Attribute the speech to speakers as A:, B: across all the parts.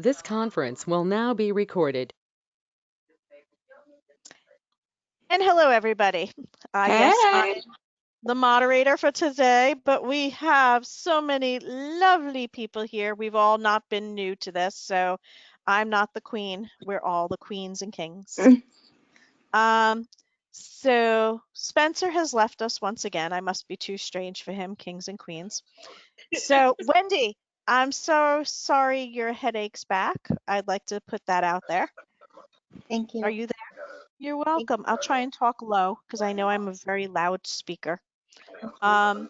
A: This conference will now be recorded.
B: And hello, everybody. Yes, I'm
C: Hey.
B: the moderator for today, but we have so many lovely people here. We've all not been new to this, so I'm not the queen. We're all the queens and kings. Um, so Spencer has left us once again. I must be too strange for him, kings and queens. So Wendy, I'm so sorry your headache's back. I'd like to put that out there.
C: Thank
B: Are
C: you.
B: you there? You're welcome. I'll try and talk low because I know I'm a very loud speaker. Um,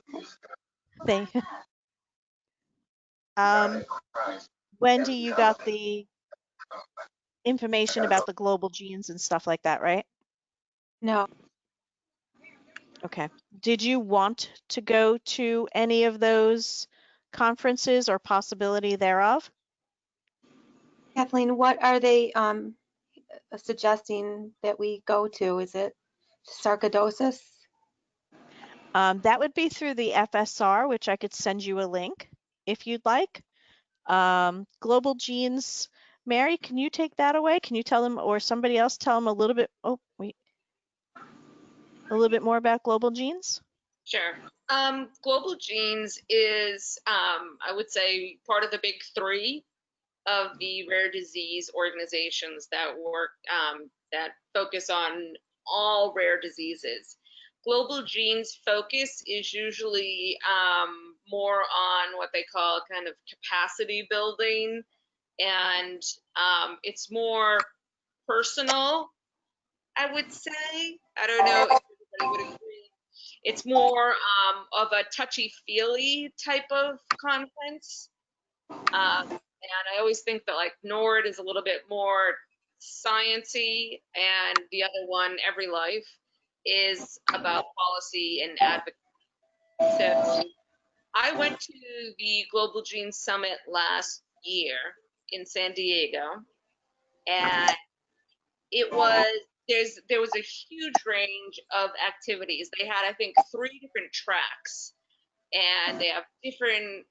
B: thank um, Wendy, you got the information about the global genes and stuff like that, right?
C: No,
B: Okay. Did you want to go to any of those conferences or possibility thereof?
C: Kathleen, what are they suggesting that we go to? Is it sarcoidosis?
B: That would be through the FSR, which I could send you a link if you'd like. Global genes. Mary, can you take that away? Can you tell them, or somebody else tell them a little bit? Oh, wait, a little bit more about global genes?
D: Sure. Global Genes is, I would say, part of the big three of the rare disease organizations that work, that focus on all rare diseases. Global Genes focus is usually more on what they call kind of capacity building, and it's more personal, I would say. I don't know if everybody would agree. It's more of a touchy-feely type of conference. And I always think that like Nord is a little bit more sciency, and the other one, Every Life, is about policy and advocacy. So I went to the Global Gene Summit last year in San Diego, and it was there was a huge range of activities. They had, I think, 3 different tracks, and they have different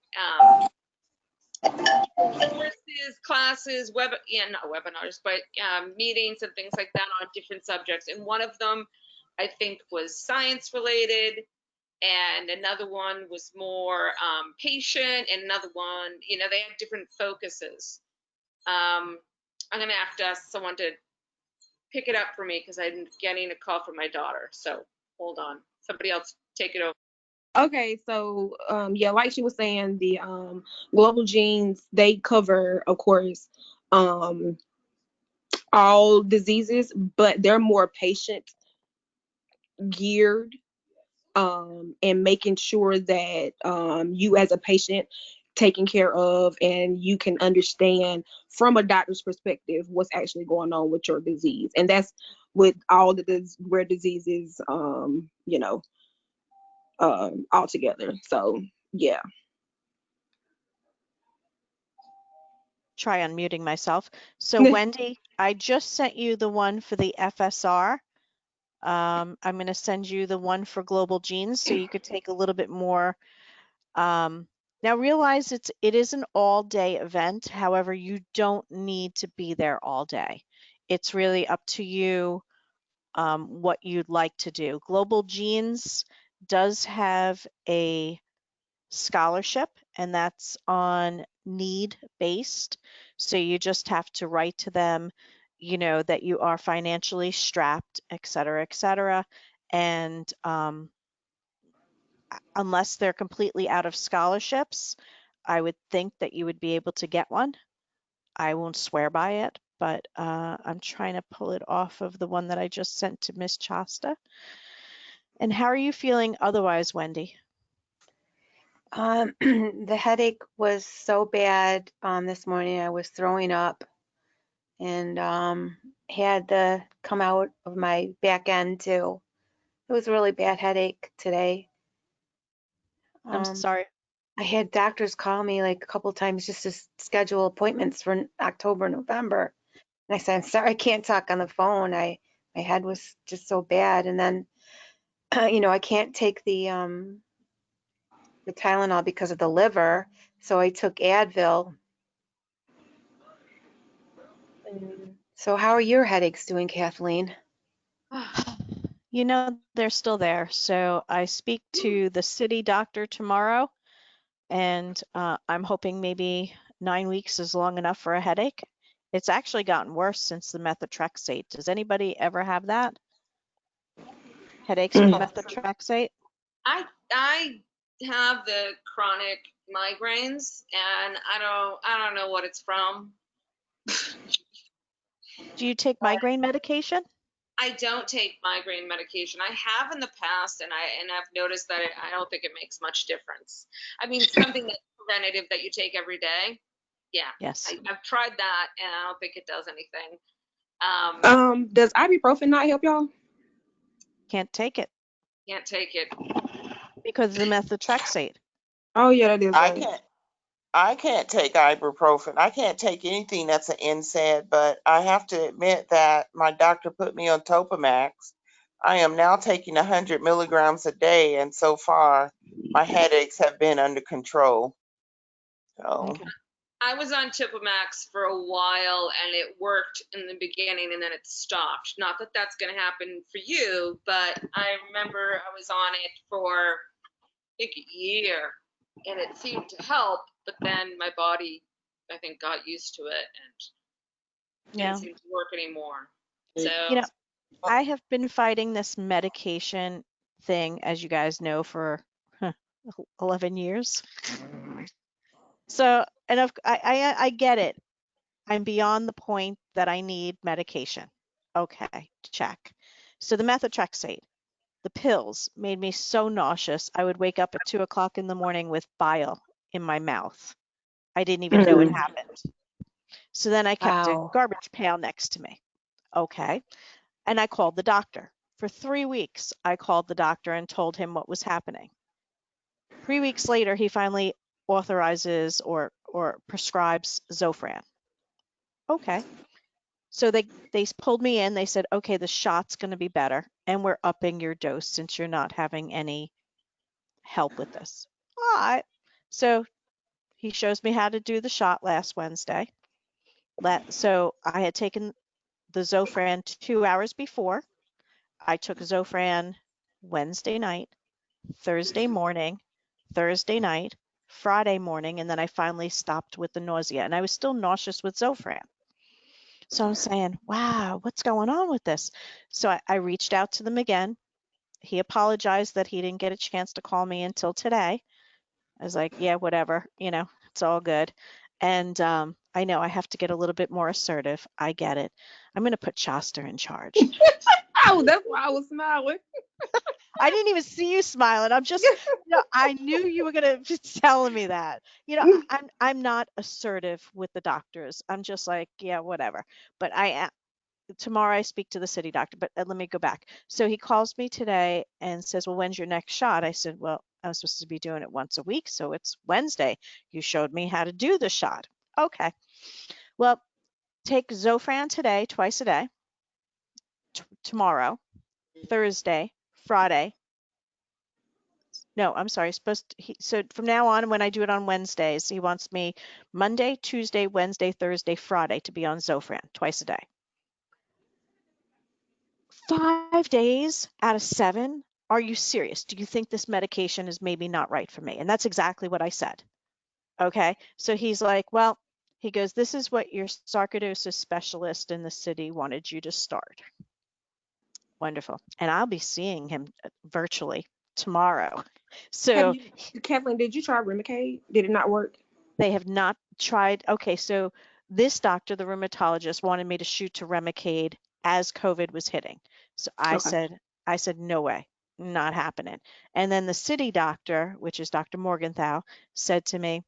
D: courses, classes, not webinars, but meetings and things like that on different subjects. And one of them, I think, was science related, and another one was more patient, and another one, they had different focuses. I'm gonna have to ask someone to pick it up for me because I'm getting a call from my daughter. So hold on, somebody else take it over.
E: Okay, so yeah, like she was saying, the global genes, they cover, of course, um all diseases, but they're more patient geared, and making sure that you as a patient taken care of, and you can understand from a doctor's perspective what's actually going on with your disease. And that's with all the rare diseases, all together. So yeah.
B: Try unmuting myself. So Wendy, I just sent you the one for the FSR. I'm going to send you the one for global genes so you could take a little bit more. Now realize it is an all-day event. However, you don't need to be there all day. It's really up to you what you'd like to do. Global Genes does have a scholarship, and that's on need based. So you just have to write to them, that you are financially strapped, et cetera, et cetera. And unless they're completely out of scholarships, I would think that you would be able to get one. I won't swear by it, but I'm trying to pull it off of the one that I just sent to Miss Chasta. And how are you feeling otherwise, Wendy?
C: The headache was so bad this morning. I was throwing up and had to come out of my back end too. It was a really bad headache today.
B: I'm sorry.
C: I had doctors call me like a couple times just to schedule appointments for October, November. And I said, I'm sorry, I can't talk on the phone. My head was just so bad. And then, I can't take the Tylenol because of the liver. So I took Advil. So how are your headaches doing, Kathleen?
B: You know, they're still there. So I speak to the city doctor tomorrow, and I'm hoping maybe 9 weeks is long enough for a headache. It's actually gotten worse since the methotrexate. Does anybody ever have that? Headaches with methotrexate?
D: I have the chronic migraines, and I don't know what it's from.
B: Do you take migraine medication?
D: I don't take migraine medication. I have in the past, and I've noticed that I don't think it makes much difference. I mean, something that's preventative that you take every day. Yeah,
B: Yes.
D: I've tried that, and I don't think it does anything.
E: Does ibuprofen not help y'all?
B: Can't take it
D: Can't take it.
B: because of the methotrexate.
E: Oh yeah, that is
F: I
E: right.
F: can't take ibuprofen. I can't take anything that's an NSAID, but I have to admit that my doctor put me on Topamax. I am now taking 100 milligrams a day, and so far my headaches have been under control. So
B: Okay.
D: I was on Topamax for a while, and it worked in the beginning, and then it stopped. Not that that's going to happen for you, but I remember I was on it for, I think, a year, and it seemed to help, but then my body, I think, got used to it and didn't
B: Yeah.
D: seem to work anymore. So,
B: You know, I have been fighting this medication thing, as you guys know, for 11 years. So, and I get it. I'm beyond the point that I need medication. Okay, check. So the methotrexate, the pills made me so nauseous. I would wake up at 2 o'clock in the morning with bile in my mouth. I didn't even know it happened. So then I kept a
C: Wow.
B: garbage pail next to me. Okay. And I called the doctor. For 3 weeks, I called the doctor and told him what was happening. 3 weeks later, he finally authorizes or prescribes Zofran. Okay. So they pulled me in. They said, okay, the shot's going to be better, and we're upping your dose since you're not having any help with this. All right. So he shows me how to do the shot last Wednesday. So I had taken the Zofran 2 hours before. I took Zofran Wednesday night, Thursday morning, Thursday night, Friday morning, and then I finally stopped with the nausea. And I was still nauseous with Zofran. So I'm saying, wow, what's going on with this? So I reached out to them again. He apologized that he didn't get a chance to call me until today. I was like, yeah, whatever, it's all good. And I know I have to get a little bit more assertive. I get it. I'm going to put Shasta in charge.
E: Oh, that's why I was smiling.
B: I didn't even see you smiling. I'm just, I knew you were going to be telling me that. I'm not assertive with the doctors. I'm just like, yeah, whatever. But tomorrow I speak to the city doctor, but let me go back. So he calls me today and says, well, when's your next shot? I said, well, I'm supposed to be doing it once a week. So it's Wednesday. You showed me how to do the shot. Okay. Well, take Zofran today, twice a day, tomorrow, Thursday, Friday. No, I'm sorry. So from now on, when I do it on Wednesdays, he wants me Monday, Tuesday, Wednesday, Thursday, Friday to be on Zofran twice a day. 5 days out of 7? Are you serious? Do you think this medication is maybe not right for me? And that's exactly what I said. Okay. So he's like, well, he goes, this is what your sarcoidosis specialist in the city wanted you to start. Wonderful. And I'll be seeing him virtually tomorrow. So
E: Kathleen, did you try Remicade? Did it not work?
B: they have not tried. Okay. So this doctor, the rheumatologist, wanted me to shoot to Remicade as COVID was hitting. So I
E: Okay.
B: said, no way, not happening. And then the city doctor, which is Dr. Morgenthau, said to me,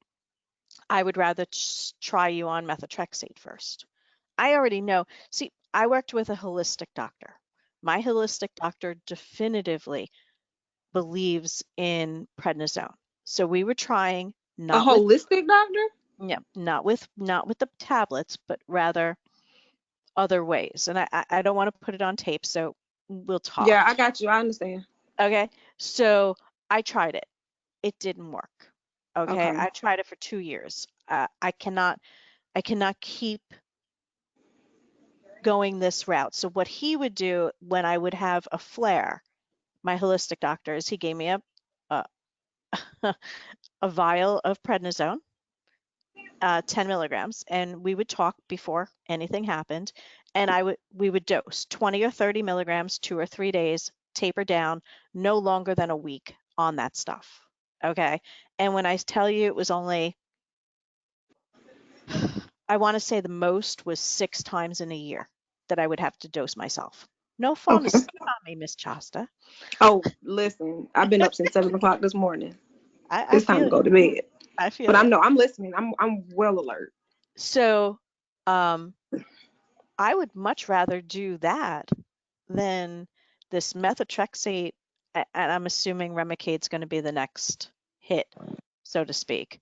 B: I would rather try you on methotrexate first. I already know. See, I worked with a holistic doctor. My holistic doctor definitively believes in prednisone. So we were trying
E: A
B: not with
E: holistic doctor?
B: not with the tablets, but rather other ways. And I don't want to put it on tape, so we'll talk.
E: Yeah, I got you. I understand.
B: Okay. So I tried it. It didn't work. Okay.
E: Okay.
B: I tried it for 2 years. I cannot keep going this route. So what he would do when I would have a flare, my holistic doctor, is he gave me a, a vial of prednisone, 10 milligrams, and we would talk before anything happened, and we would dose 20 or 30 milligrams, 2 or 3 days, taper down, no longer than a week on that stuff. Okay. And when I tell you it was only, I want to say the most was 6 times in a year that I would have to dose myself. No falling
E: Okay.
B: asleep on me, Miss Chasta.
E: Oh, listen, I've been up since 7 o'clock this morning.
B: I
E: It's time
B: feel
E: to
B: you.
E: go to bed.
B: I feel
E: But
B: you.
E: I'm listening. I'm well alert.
B: So, I would much rather do that than this methotrexate, and I'm assuming Remicade is going to be the next hit, so to speak.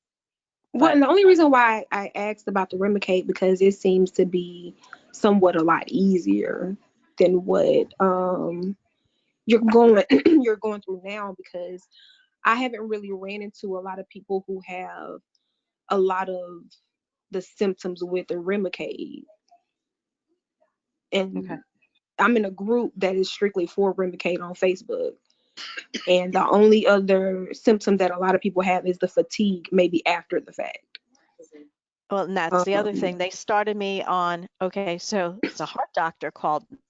E: Well,
B: But
E: and the only reason why I asked about the Remicade because it seems to be somewhat a lot easier than what you're going you're going through now, because I haven't really ran into a lot of people who have a lot of the symptoms with the Remicade. And
B: okay,
E: I'm in a group that is strictly for Remicade on Facebook. And the only other symptom that a lot of people have is the fatigue, maybe after the fact.
B: well, and that's the other
E: Um,
B: thing. They started me on, okay, so the heart doctor called me.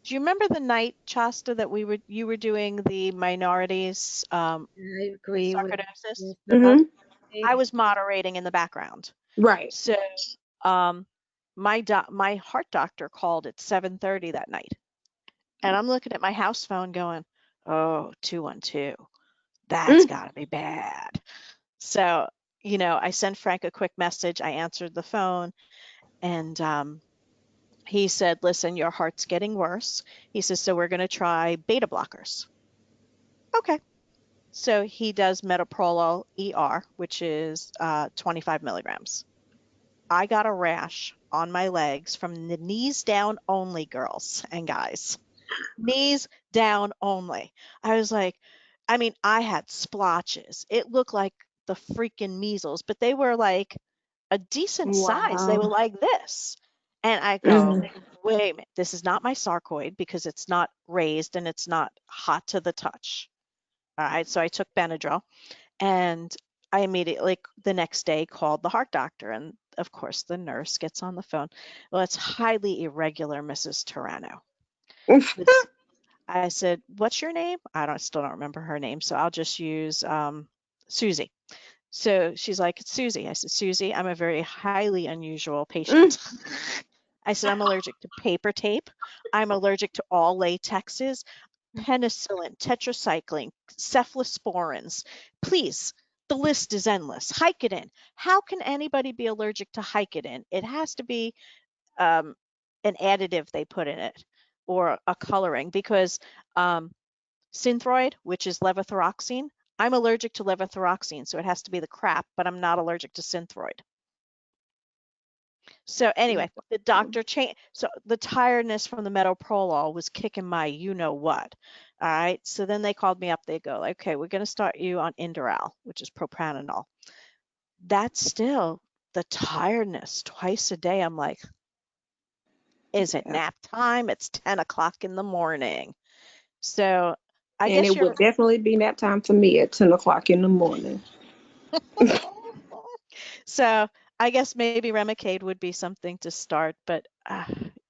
B: Do you remember the night, Chasta, that you were doing the minorities
C: I agree with
B: sarcoidosis?
C: the
E: mhm,
B: I was moderating in the background.
E: right.
B: So um my heart doctor called at 7:30 that night. And I'm looking at my house phone going, oh, 212. That's
E: Mm.
B: gotta be bad. So, I sent Frank a quick message. I answered the phone, and he said, listen, your heart's getting worse. He says, so we're going to try beta blockers. Okay. So he does metoprolol ER, which is 25 milligrams. I got a rash on my legs from the knees down only, girls and guys. Knees down only. I was like, I mean, I had splotches. It looked like the freaking measles, but they were like a decent size. They were
E: Wow.
B: like this. And I go,
E: Mhm.
B: wait a minute, this is not my sarcoid because it's not raised and it's not hot to the touch. All right. So I took Benadryl, and I immediately the next day called the heart doctor. And of course, the nurse gets on the phone. Well, it's highly irregular, Mrs. Turano. This, I said, what's your name? Still don't remember her name. So I'll just use Susie. So she's like, it's Susie. I said, Susie, I'm a very highly unusual
E: Mm.
B: patient. I said, I'm allergic to paper tape. I'm allergic to all latexes, penicillin, tetracycline, cephalosporins. Please, the list is endless. Vicodin. How can anybody be allergic to Vicodin? It has to be an additive they put in it or a coloring because Synthroid, which is levothyroxine, I'm allergic to levothyroxine, so it has to be the crap, but I'm not allergic to Synthroid. So anyway, the doctor changed. So the tiredness from the metoprolol was kicking my you know what. All right. So then they called me up. They go, okay, we're going to start you on Inderal, which is propranolol. That's still the tiredness twice a day. I'm like, is it
E: Yeah.
B: nap time? It's 10 o'clock in the morning. So I
E: And
B: guess
E: it
B: you're.
E: would definitely be nap time for me at 10 o'clock in the morning.
B: So I guess maybe Remicade would be something to start, but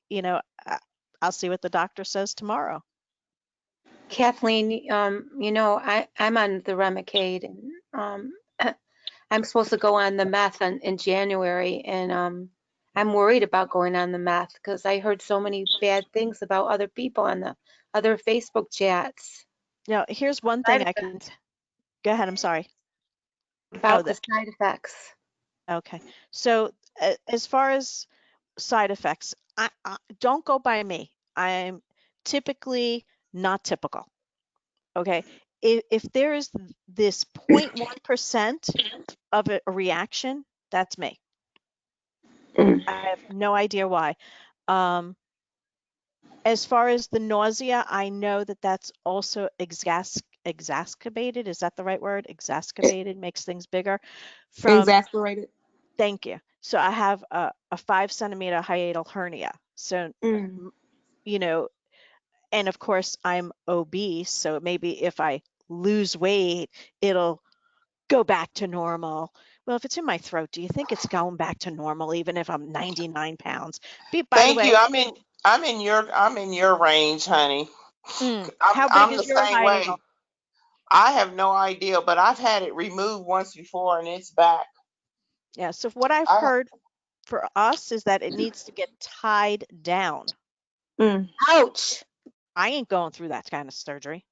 B: you know, uh, I'll see what the doctor says tomorrow.
C: Kathleen, I'm on the Remicade, and I'm supposed to go on the meth in January, and I'm worried about going on the meth because I heard so many bad things about other people on the other Facebook chats
B: Now, here's one
C: Side
B: thing I can. Go ahead. I'm sorry. Oh,
C: about the side effects.
B: okay. So as far as side effects, I don't go by me. I'm typically not typical. Okay. If there is this 0.1% of a reaction, that's me.
E: Mm.
B: I have no idea why. Um, as far as the nausea, I know that that's also exacerbated. Is that the right word? Exacerbated makes things bigger from,
E: Exasperated.
B: thank you. So I have a 5 centimeter hiatal hernia. So, you know, and of course I'm obese. So maybe if I lose weight, it'll go back to normal. Well, if it's in my throat, do you think it's going back to normal even if I'm 99 pounds? By the
F: Thank
B: way,
F: you. I'm in your range, honey. I'm
B: how big
F: I'm the
B: is your
F: same way.
B: hiatal?
F: I have no idea, but I've had it removed once before and it's back.
B: Yeah, so what I've
F: I
B: heard for us is that it needs to get tied down.
C: Ouch.
B: I ain't going through that kind of surgery.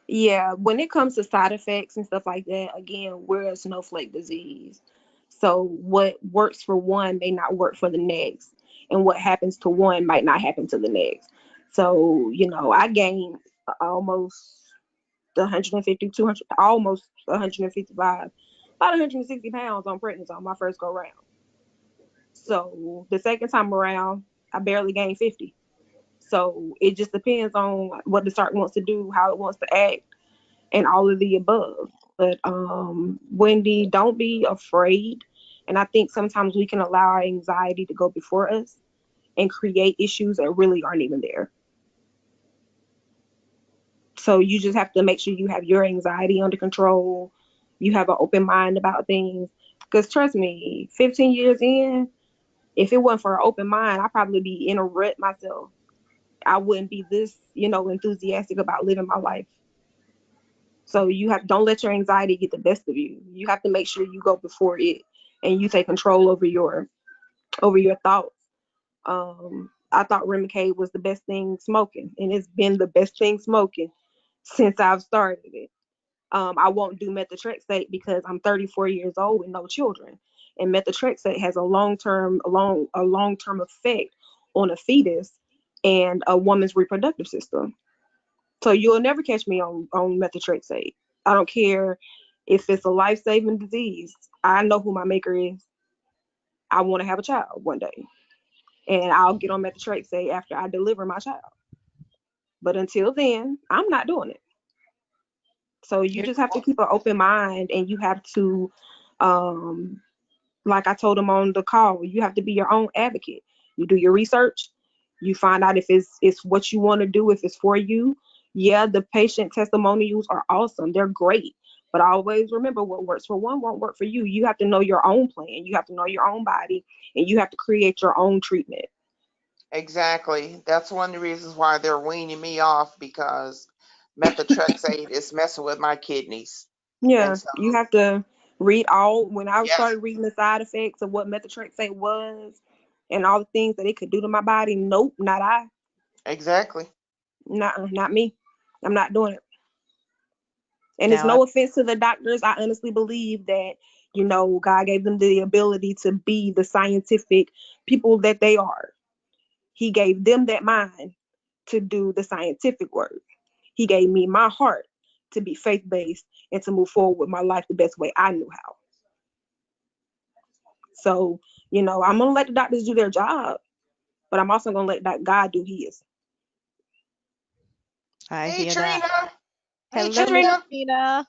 E: Yeah, when it comes to side effects and stuff like that, again, we're a snowflake disease. So what works for one may not work for the next, and what happens to one might not happen to the next. So, I gained almost 150, 200, almost 155, about 160 pounds on pregnancy on my first go round. So the second time around, I barely gained 50. So it just depends on what the sarc wants to do, how it wants to act, and all of the above. But Wendy, don't be afraid. And I think sometimes we can allow our anxiety to go before us and create issues that really aren't even there. So you just have to make sure you have your anxiety under control. You have an open mind about things. Because trust me, 15 years in, if it wasn't for an open mind, I'd probably be in a rut myself. I wouldn't be this, enthusiastic about living my life. So don't let your anxiety get the best of you. You have to make sure you go before it and you take control over your thoughts. I thought Remicade was the best thing smoking, and it's been the best thing smoking since I've started it. I won't do methotrexate because I'm 34 years old with no children, and methotrexate has a long-term effect on a fetus and a woman's reproductive system. So you'll never catch me on methotrexate. I don't care if it's a life-saving disease. I know who my maker is. I want to have a child one day, and I'll get on methotrexate after I deliver my child. But until then, I'm not doing it. So you
B: You're
E: just have to keep an open mind, and you have to, um, like I told him on the call, you have to be your own advocate. You do your research, you find out if it's what you want to do, if it's for you. Yeah, the patient testimonials are awesome. They're great. But always remember, what works for one won't work for you. You have to know your own plan. You have to know your own body, and you have to create your own treatment.
F: Exactly. That's one of the reasons why they're weaning me off, because methotrexate is messing with my kidneys. And
E: Yeah,
F: so,
E: you have to read all. When I
F: yes,
E: started reading the side effects of what methotrexate was and all the things that it could do to my body, nope, not I.
F: exactly.
E: Not me. I'm not doing it. And it's
B: now I
E: no offense to the doctors. I honestly believe that, God gave them the ability to be the scientific people that they are. He gave them that mind to do the scientific work. He gave me my heart to be faith-based and to move forward with my life the best way I knew how. So, I'm going to let the doctors do their job, but I'm also going to let that God do his.
F: Hey,
B: hear that.
F: Trina. Hey,
B: Hello, Miss
F: Trina.
B: Tina.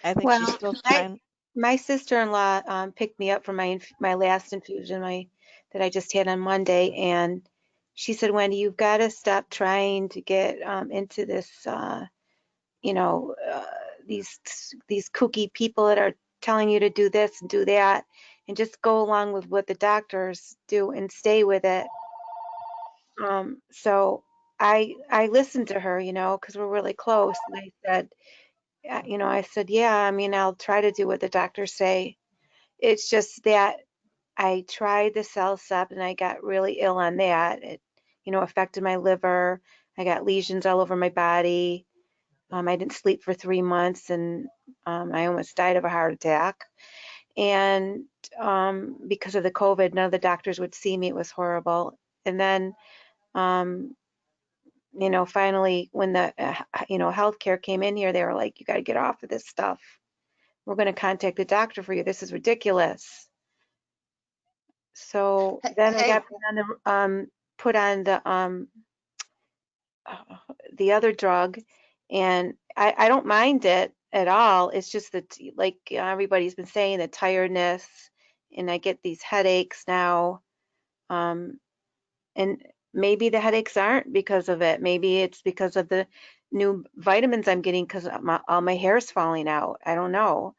B: I think she's
C: Well,
B: still
C: I
B: trying.
C: my sister-in-law picked me up from my last infusion that I just had on Monday, and she said, Wendy, you've got to stop trying to get into this, you know, uh, these these kooky people that are telling you to do this and do that, and just go along with what the doctors do and stay with it. So I listened to her, because we're really close, and I said, yeah, I mean, I'll try to do what the doctors say. It's just that I tried the CellCept and I got really ill on that. It, affected my liver. I got lesions all over my body. I didn't sleep for 3 months, and I almost died of a heart attack. And because of the COVID, none of the doctors would see me. It was horrible. And then, um, finally, when the healthcare came in here, they were like, "You got to get off of this stuff. We're going to contact the doctor for you. This is ridiculous." So then I
F: Hey,
C: got put on the other drug, and I don't mind it. at all. It's just that, like everybody's been saying, the tiredness, and I get these headaches now. And maybe the headaches aren't because of it. Maybe it's because of the new vitamins I'm getting because all my hair is falling out. I don't know.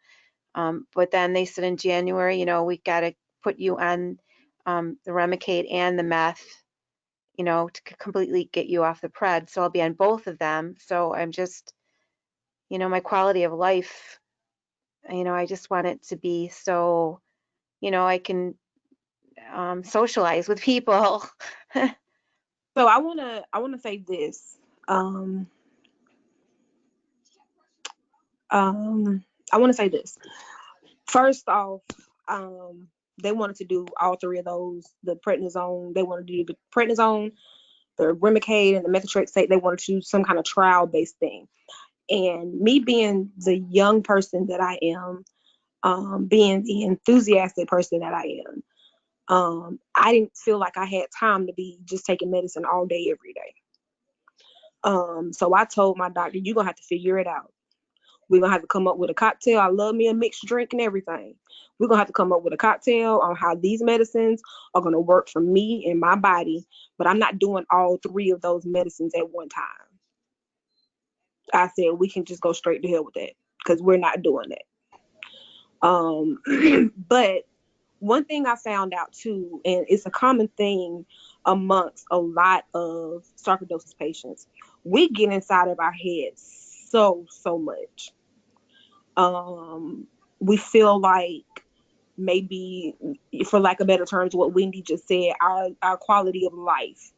C: But then they said in January, we got to put you on the Remicade and the meth, to completely get you off the pred. So I'll be on both of them. So I'm just, my quality of life, I just want it to be so, I can socialize with people.
E: So I wanna say this. I want to say this. First off, they wanted to do all three of those. The prednisone, they wanted to do the prednisone, the Remicade, and the methotrexate. They wanted to do some kind of trial-based thing. And me being the young person that I am, being the enthusiastic person that I am, I didn't feel like I had time to be just taking medicine all day, every day. So I told my doctor, you're going to have to figure it out. We're going to have to come up with a cocktail. I love me a mixed drink and everything. We're going to have to come up with a cocktail on how these medicines are going to work for me and my body. But I'm not doing all three of those medicines at one time. I said, we can just go straight to hell with that because we're not doing that. But one thing I found out too, and it's a common thing amongst a lot of sarcoidosis patients, we get inside of our heads so much. We feel like maybe, for lack of better terms, what Wendy just said, our quality of life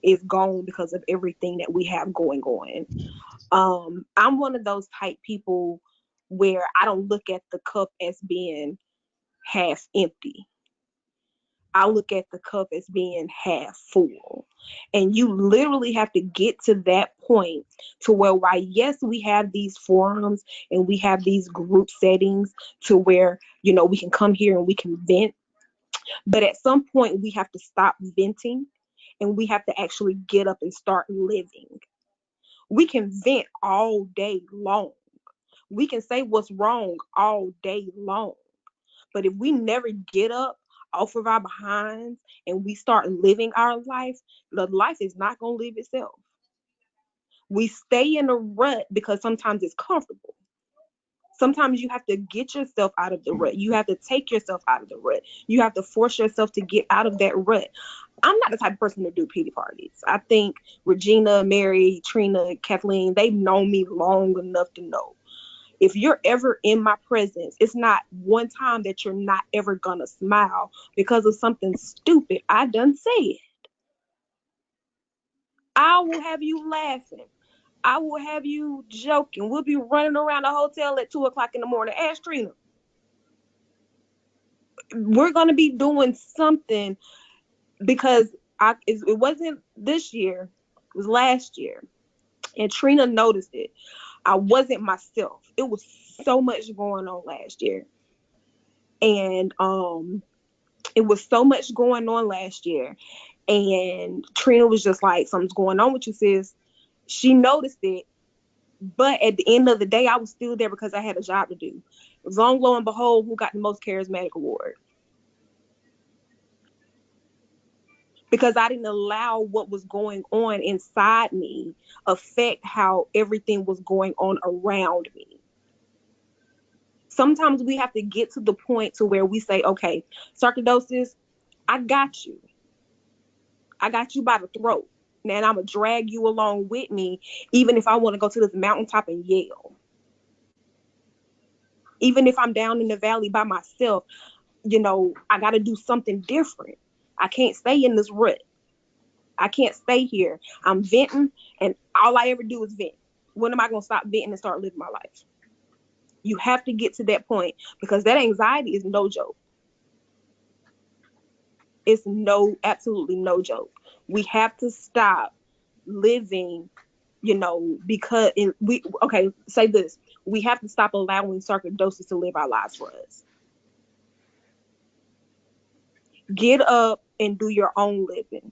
E: is gone because of everything that we have going on. I'm one of those type people where I don't look at the cup as being half empty. I look at the cup as being half full. And you literally have to get to that point to where, while yes, we have these forums and we have these group settings to where, we can come here and we can vent. But at some point, we have to stop venting and we have to actually get up and start living. We can vent all day long. We can say what's wrong all day long. But if we never get up off of our behinds and we start living our life, the life is not going to live itself. We stay in a rut because sometimes it's comfortable. Sometimes you have to get yourself out of the rut. You have to take yourself out of the rut. You have to force yourself to get out of that rut. I'm not the type of person to do pity parties. I think Regina, Mary, Trina, Kathleen, they've known me long enough to know, if you're ever in my presence, it's not one time that you're not ever gonna smile because of something stupid I done said. I will have you laughing. I will have you joking. We'll be running around the hotel at 2 o'clock in the morning. Ask Trina. We're gonna be doing something because it wasn't this year, it was last year. And Trina noticed it. I wasn't myself. It was so much going on last year. And it was so much going on last year. And Trina was just like, something's going on with you, sis. She noticed it. But at the end of the day, I was still there because I had a job to do. Long, lo and behold, who got the most charismatic award? Because I didn't allow what was going on inside me affect how everything was going on around me. Sometimes we have to get to the point to where we say, okay, sarcoidosis, I got you. I got you by the throat. And I'm going to drag you along with me, even if I want to go to this mountaintop and yell. Even if I'm down in the valley by myself, I got to do something different. I can't stay in this rut. I can't stay here. I'm venting, and all I ever do is vent. When am I going to stop venting and start living my life? You have to get to that point because that anxiety is no joke. It's absolutely no joke. We have to stop living, because say this. We have to stop allowing sarcoidosis to live our lives for us. Get up and do your own living,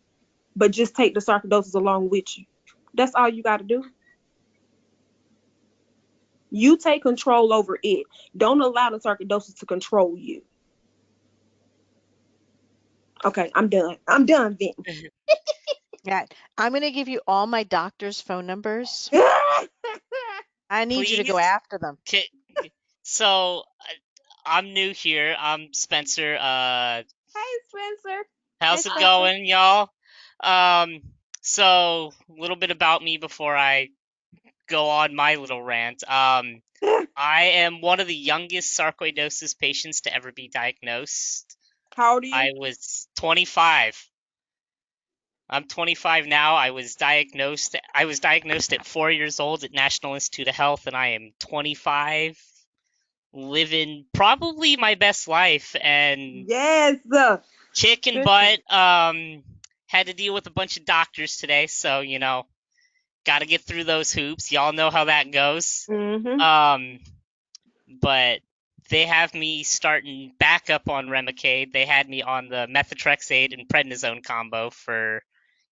E: but just take the sarcoidosis along with you. That's all you got to do. You take control over it. Don't allow the sarcoidosis to control you. Okay, I'm done. I'm done, Vin.
B: Yeah, I'm going to give you all my doctor's phone numbers. I need you to go
G: Please.
B: after them.
G: So I'm new here. I'm Spencer.
E: Hey, Spencer.
G: How's
B: Hi,
G: it
B: Spencer.
G: going, y'all? So a little bit about me before I go on my little rant. I am one of the youngest sarcoidosis patients to ever be diagnosed.
E: How old are you?
G: I was 25. I'm 25 now. I was diagnosed at 4 years old at National Institute of Health, and I am 25, living probably my best life and
E: Yes.
G: kicking
B: Good for
G: butt.
B: you.
G: Had to deal with a bunch of doctors today, so got to get through those hoops. Y'all know how that goes.
E: Mm-hmm.
G: But they have me starting back up on Remicade. They had me on the methotrexate and prednisone combo for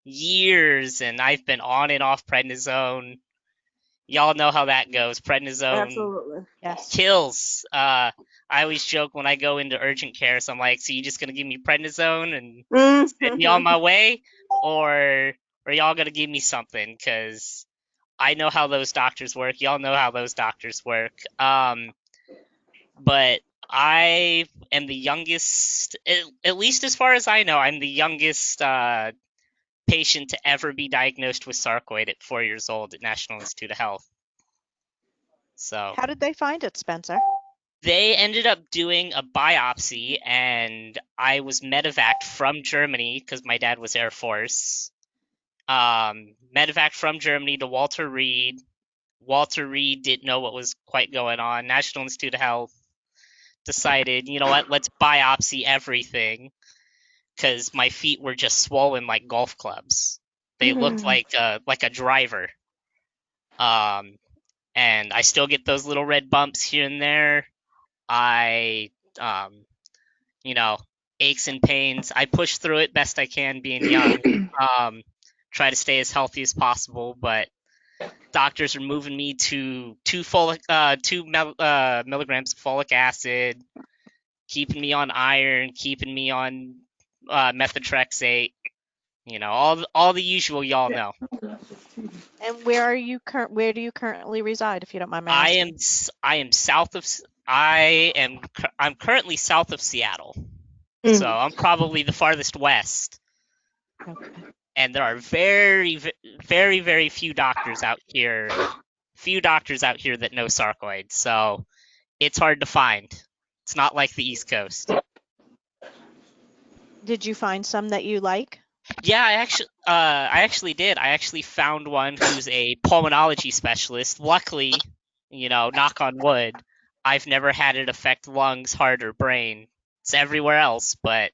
G: years, and I've been on and off prednisone. Y'all know how that goes. Prednisone
E: Absolutely.
B: Yes.
G: kills. I always joke when I go into urgent care, so I'm like, so you just gonna give me prednisone and send me on
E: Mm-hmm.
G: my way, or are y'all gonna give me something? Because I know how those doctors work. Y'all know how those doctors work. But I am the youngest, at least as far as I know, I'm the youngest patient to ever be diagnosed with sarcoid at 4 years old at National Institute of Health. So
B: How did they find it, Spencer?
G: they ended up doing a biopsy, and I was medevaced from Germany because my dad was Air Force. Medevaced from Germany to Walter Reed. Walter Reed didn't know what was quite going on. National Institute of Health decided, you know what, let's biopsy everything because my feet were just swollen like golf clubs. They looked like a driver. And I still get those little red bumps here and there. I, um, you know, aches and pains. I push through it best I can, being young. Try to stay as healthy as possible, but doctors are moving me to 2 milligrams of folic acid, keeping me on iron, keeping me on methotrexate. All the usual y'all know.
B: And where are you where do you currently reside, if you don't mind my asking?
G: I'm currently south of Seattle, so I'm probably the farthest west.
B: Okay.
G: And there are very, very, very few doctors out here. Few doctors out here that know sarcoid, so it's hard to find. It's not like the East Coast.
B: Did you find some that you like?
G: Yeah, I actually did. I actually found one who's a pulmonology specialist. Luckily, knock on wood, I've never had it affect lungs, heart, or brain. It's everywhere else, but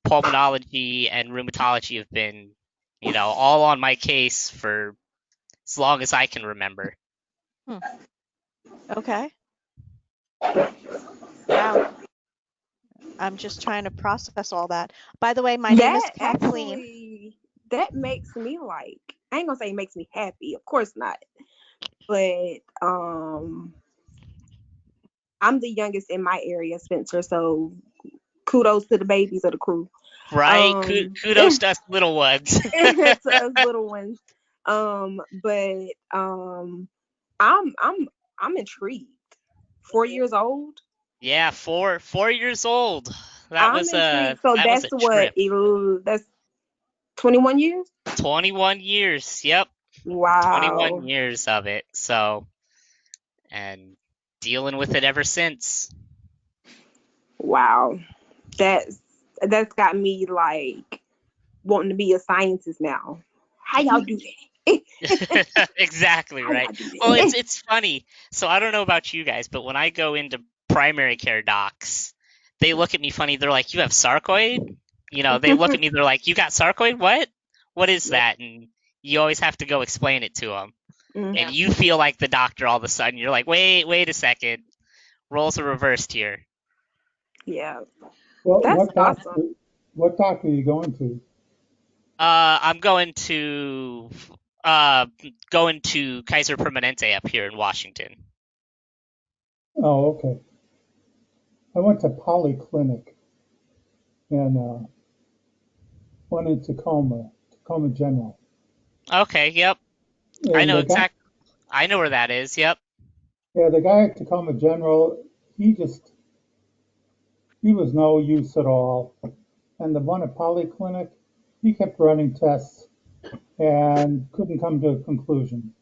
G: pulmonology and rheumatology have been, all on my case for as long as I can remember.
B: Okay. Wow. I'm just trying to process all that. By the way, my name is Kathleen.
E: Actually, that makes me like, I ain't gonna say it makes me happy, of course not. But I'm the youngest in my area, Spencer, so kudos to the babies of the crew.
G: Right? Kudos to us little ones.
E: To us little ones. But I'm intrigued. 4 years old.
G: Yeah, 4 years old.
E: I'm intrigued. So
G: that was
E: that's
G: a
E: what
G: trip.
E: that's 21 years.
G: 21 years. Yep. 21
E: Wow.
G: years of it. So, and dealing with it ever since.
E: Wow. That's got me like wanting to be a scientist now. How y'all do that?
G: Exactly,
E: How
G: right.
E: y'all do
G: Well,
E: that?
G: it's funny. So I don't know about you guys, but when I go into primary care docs, they look at me funny. They're like, "You have sarcoid?" They look at me. They're like, "You got sarcoid? What? What is
E: Yep.
G: that?" And you always have to go explain it to them.
E: Mm.
G: And you feel like the doctor all of a sudden. You're like, wait a second. Roles are reversed here.
E: Yeah.
H: Well,
E: That's awesome.
H: what doctor are you going to?
G: I'm going to Kaiser Permanente up here in Washington.
H: Oh, okay. I went to Polyclinic and went in Tacoma General.
G: Okay, yep. I
H: And
G: know
H: the guy,
G: exact. I know where that is. Yep.
H: yeah, the guy at Tacoma General, he was no use at all. And the one at Polyclinic, he kept running tests and couldn't come to a conclusion.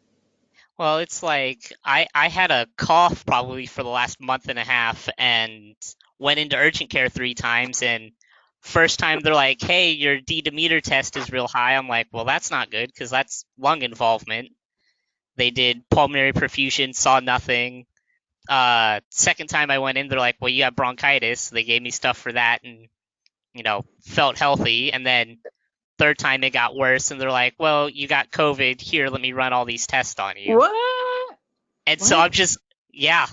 G: Well, it's like I had a cough probably for the last month and a half and went into urgent care 3 times, and first time they're like, "Hey, your D-dimer test is real high." I'm like, "Well, that's not good because that's lung involvement." They did pulmonary perfusion, saw nothing. Second time I went in, they're like, "Well, you have bronchitis." They gave me stuff for that and, felt healthy. And then third time it got worse, and they're like, "Well, you got COVID. Here, let me run all these tests on you."
E: What?
G: And so
B: What?
G: I'm just, yeah.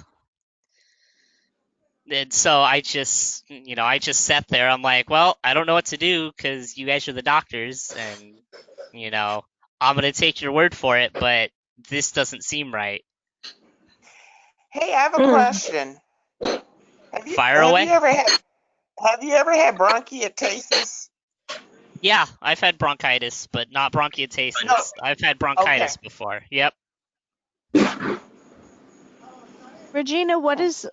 G: And so I just sat there. I'm like, well, I don't know what to do because you guys are the doctors, and you know, I'm gonna take your word for it, but this doesn't seem right.
F: Hey, I have a
E: Mm.
F: question. Have you
G: Fire
F: have you
G: away.
F: ever had have you ever had bronchiectasis?
G: Yeah, I've had bronchitis, but not
F: No.
G: bronchiectasis. I've had
F: Okay.
G: bronchitis before. Yep.
B: Regina, what is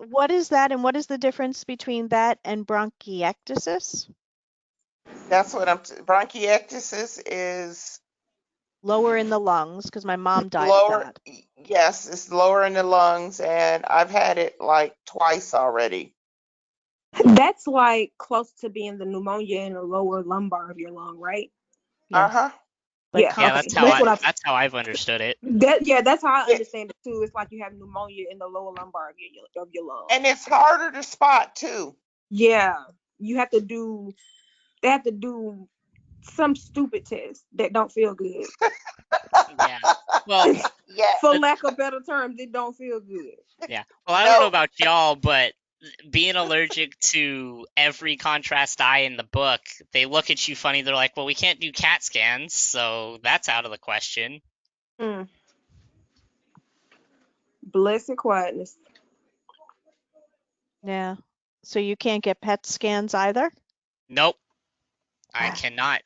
B: that, and what is the difference between that and bronchiectasis?
F: That's what bronchiectasis is
B: Lower in the lungs, because my mom died of
F: lower.
B: that.
F: Yes, it's lower in the lungs, and I've had it like twice already.
E: That's like close to being the pneumonia in the lower lumbar of your lung, right?
B: Yeah,
F: Uh-huh.
B: but
E: Yeah,
G: Yeah,
E: okay.
B: constantly.
G: that's how I've understood it.
E: That's how I
F: Yeah,
E: understand it too. It's like you have pneumonia in the lower lumbar of your lung.
F: and it's harder to spot too.
E: Yeah, you have to do. They have to do some stupid test that don't feel good.
G: Yeah. Well,
F: Yeah.
E: For
G: uh,
E: lack of better terms, it don't feel good.
G: yeah. Well, I don't know
F: No.
G: about y'all, but being allergic to every contrast dye in the book, they look at you funny. They're like, "Well, we can't do CAT scans, so that's out of the question."
E: Mm. Blessed quietness.
B: Yeah. So you can't get PET scans either?
G: Nope, I cannot.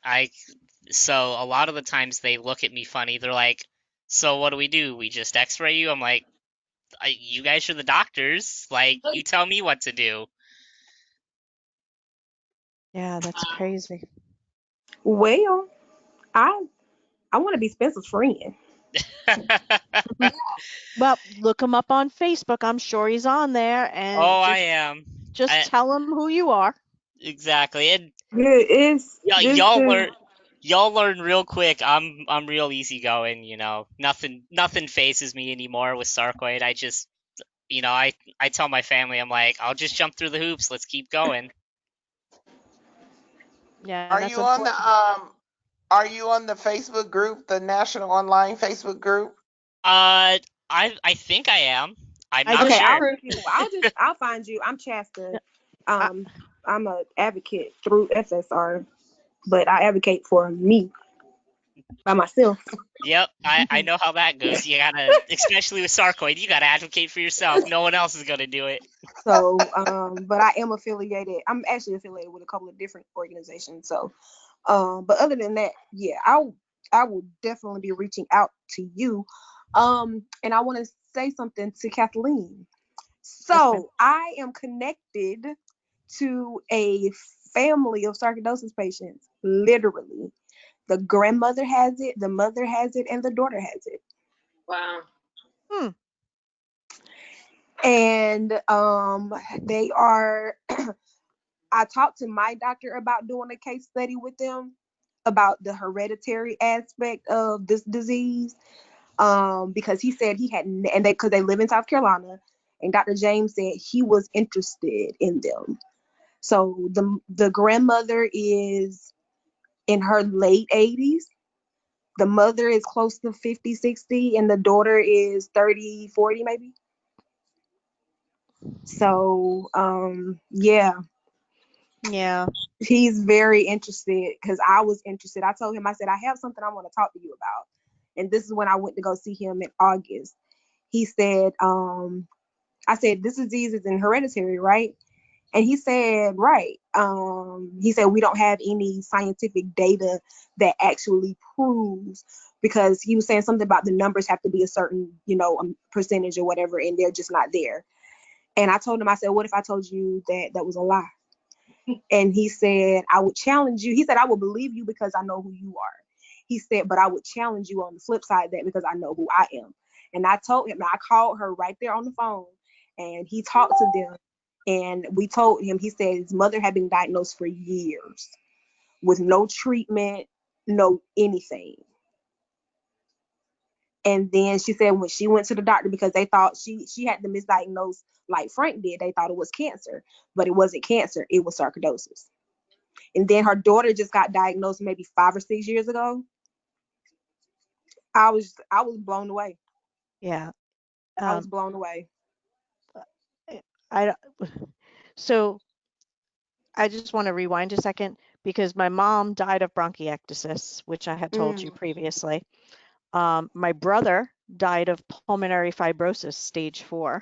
G: So a lot of the times they look at me funny. They're like, "So what do we do? We just X-ray you?" I'm like, "You guys are the doctors. Like, you tell me what to do."
B: Yeah, that's crazy.
E: Well, I I want to be Spencer's friend.
B: Well, look him up on Facebook. I'm sure he's on there,
G: Oh,
B: and
G: I
B: just
G: am.
B: just tell him who you are.
G: Exactly. And
E: It's
G: yeah,
E: this is
G: y'all learn real quick. I'm real easygoing, Nothing phases me anymore with Sarcoid. I just, I tell my family, I'm like, I'll just jump through the hoops. Let's keep going.
B: Yeah,
F: Are
B: that's
F: you on the
B: unfortunate.
F: are you on the Facebook group, the National Online Facebook group?
G: I think I am. I'm
B: I
G: not
B: just
E: okay.
G: sure.
E: I'll find you. I'm Shasta.
B: I,
E: Um, I'm a advocate through FSR, but I advocate for me by myself.
G: Yep, I know how that goes. You gotta, especially with Sarcoid, you gotta advocate for yourself. No one else is gonna do it.
E: So, but I am affiliated. I'm actually affiliated with a couple of different organizations. So, but other than that, yeah, I will definitely be reaching out to you. And I want to say something to Kathleen.
B: yes, ma'am.
E: So I am connected to a family of sarcoidosis patients. Literally, the grandmother has it, the mother has it, and the daughter has it.
D: Wow.
B: Hmm.
E: And they are. I talked to my doctor about doing a case study with them about the hereditary aspect of this disease. Because he said he had, and they, because they live in South Carolina, and Dr. James said he was interested in them. So the grandmother is in her late 80s. The mother is close to 50, 60, and the daughter is 30, 40 maybe. So yeah,
B: Yeah.
E: he's very interested because I was interested. I told him, I said, I have something I want to talk to you about. And this is when I went to go see him in August. He said, I said, this disease is hereditary, right? And he said, right. He said, we don't have any scientific data that actually proves, because he was saying something about the numbers have to be a certain, percentage or whatever, and they're just not there. And I told him, I said, what if I told you that that was a lie? And he said, I would challenge you. He said, I will believe you because I know who you are. He said, but I would challenge you on the flip side of that because I know who I am. And I told him, I called her right there on the phone, and he talked to them. And we told him, he said his mother had been diagnosed for years with no treatment, no anything. And then she said when she went to the doctor, because they thought she had the misdiagnosed like Frank did, they thought it was cancer, but it wasn't cancer, it was sarcoidosis. And then her daughter just got diagnosed maybe 5 or 6 years ago. I was blown away.
B: Yeah.
E: I was blown away.
B: I so I just want to rewind a second because my mom died of bronchiectasis, which I had told you previously. My brother died of pulmonary fibrosis, stage 4.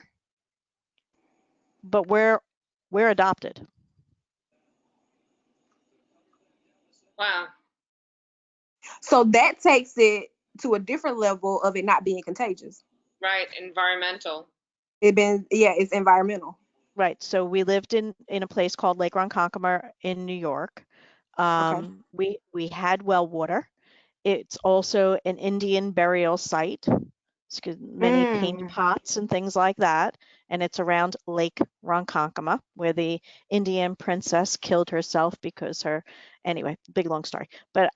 B: But we're adopted.
D: Wow.
E: So that takes it to a different level of it not being contagious.
D: Right. Environmental.
E: It's environmental.
B: Right. So we lived in a place called Lake Ronkonkoma in New York.
E: Okay.
B: We had well water. It's also an Indian burial site. It's got many paint pots and things like that. And it's around Lake Ronkonkoma, where the Indian princess killed herself because anyway, big long story. But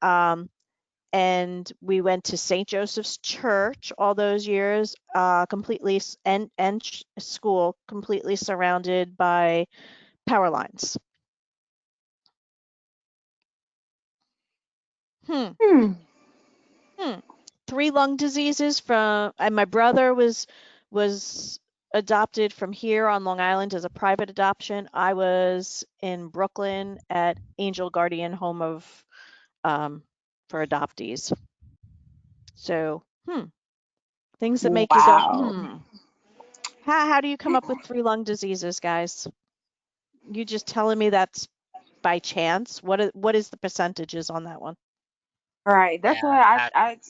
B: and we went to St. Joseph's Church all those years, completely and school completely surrounded by power lines. 3 lung diseases and my brother was adopted from here on Long Island as a private adoption. I was in Brooklyn at Angel Guardian Home of for adoptees. So, things that make you go, How do you come up with 3 lung diseases, guys? You just telling me that's by chance? What is the percentages on that one?
E: All right, that's
G: Yeah,
E: why
G: that's-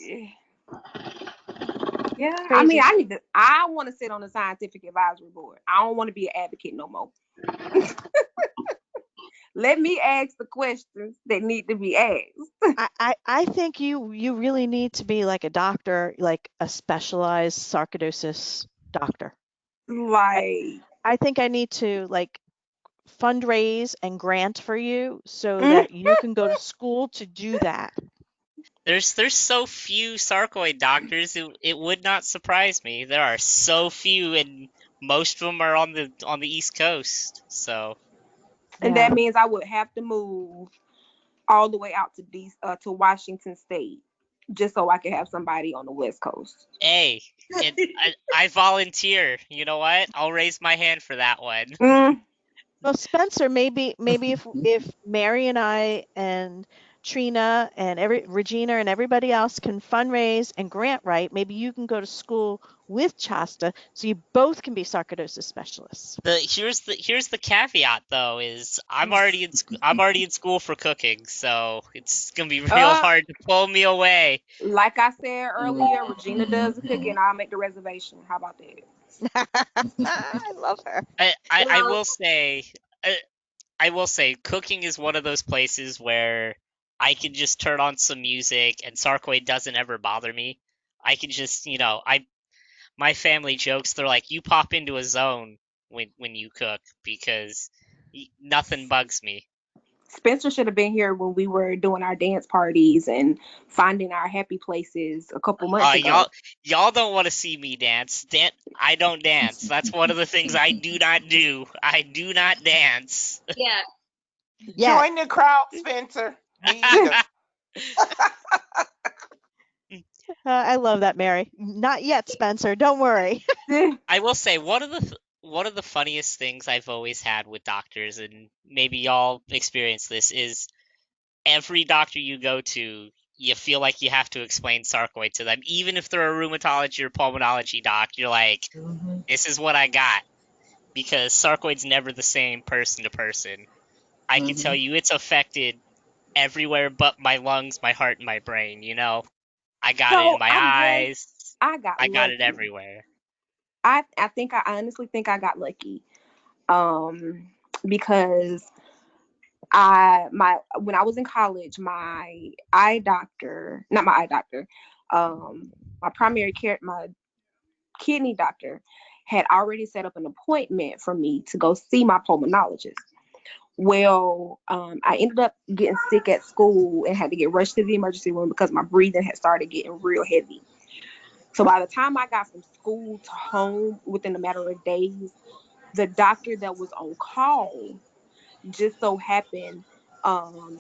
E: yeah.
B: Crazy.
E: I mean, I want to sit on the scientific advisory board. I don't want to be an advocate no more. Let me ask the questions that need to be asked.
B: I think you really need to be like a doctor, like a specialized sarcoidosis doctor.
E: Like,
B: I think I need to like fundraise and grant for you so that you can go to school to do that.
G: There's so few sarcoid doctors, it would not surprise me. There are so few, and most of them are on the East Coast. So
E: and that means I would have to move all the way out to Washington State just so I could have somebody on the West Coast.
G: hey, I volunteer. You know what? I'll raise my hand for that one.
B: Well, Spencer, maybe if Mary and I and Trina and Regina and everybody else can fundraise and grant write, maybe you can go to school with Chasta so you both can be sarcoidosis specialists.
G: Here's the caveat though, is I'm already in school for cooking, so it's gonna be real hard to pull me away.
E: Like I said earlier, Regina does the cooking. I'll make the reservation. How about that?
B: I love her.
G: I will say cooking is one of those places where I can just turn on some music and Sarcoid doesn't ever bother me. I can just, my family jokes, they're like, you pop into a zone when you cook because nothing bugs me.
E: Spencer should have been here when we were doing our dance parties and finding our happy places a couple months ago.
G: Y'all don't want to see me dance. I don't dance. That's one of the things I do not do. I do not dance.
D: Yeah.
F: Join the crowd, Spencer. Me either.
B: I love that, Mary. Not yet, Spencer. Don't worry.
G: I will say one of the funniest things I've always had with doctors, and maybe y'all experience this, is every doctor you go to, you feel like you have to explain sarcoid to them. Even if they're a rheumatology or pulmonology doc, you're like, this is what I got. because sarcoid's never the same person to person. I can tell you it's affected everywhere but my lungs, my heart, and my brain, you know? I got it in
E: So
G: my
E: I guess
G: eyes.
E: I got
G: I got it
E: lucky.
G: everywhere.
E: I honestly think I got lucky. Because when I was in college, my eye doctor, not my eye doctor, my my kidney doctor had already set up an appointment for me to go see my pulmonologist. Well, I ended up getting sick at school and had to get rushed to the emergency room because my breathing had started getting real heavy. So by the time I got from school to home within a matter of days, the doctor that was on call just so happened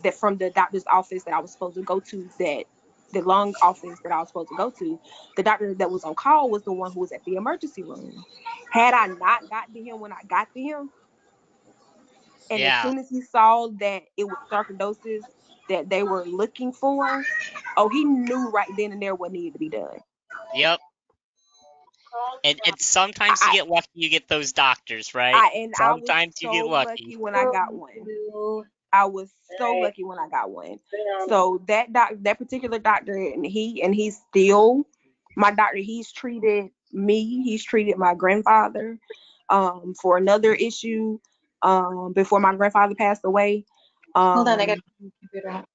E: that from the doctor's office that I was supposed to go to, that the lung office that I was supposed to go to, the doctor that was on call was the one who was at the emergency room. Had I not got to him when I got to him, and as
G: Yeah.
E: soon as he saw that it was sarcoidosis that they were looking for, oh, he knew right then and there what needed to be done.
G: Yep. And sometimes you
E: I,
G: get lucky, you get those doctors, right?
E: I was
G: Sometimes you get
E: so
G: lucky.
E: lucky when I got one. I was so lucky when I got one. So that particular doctor, and he's still my doctor. He's treated me. He's treated my grandfather for another issue before my grandfather passed away.
C: Hold on, I got the computer out.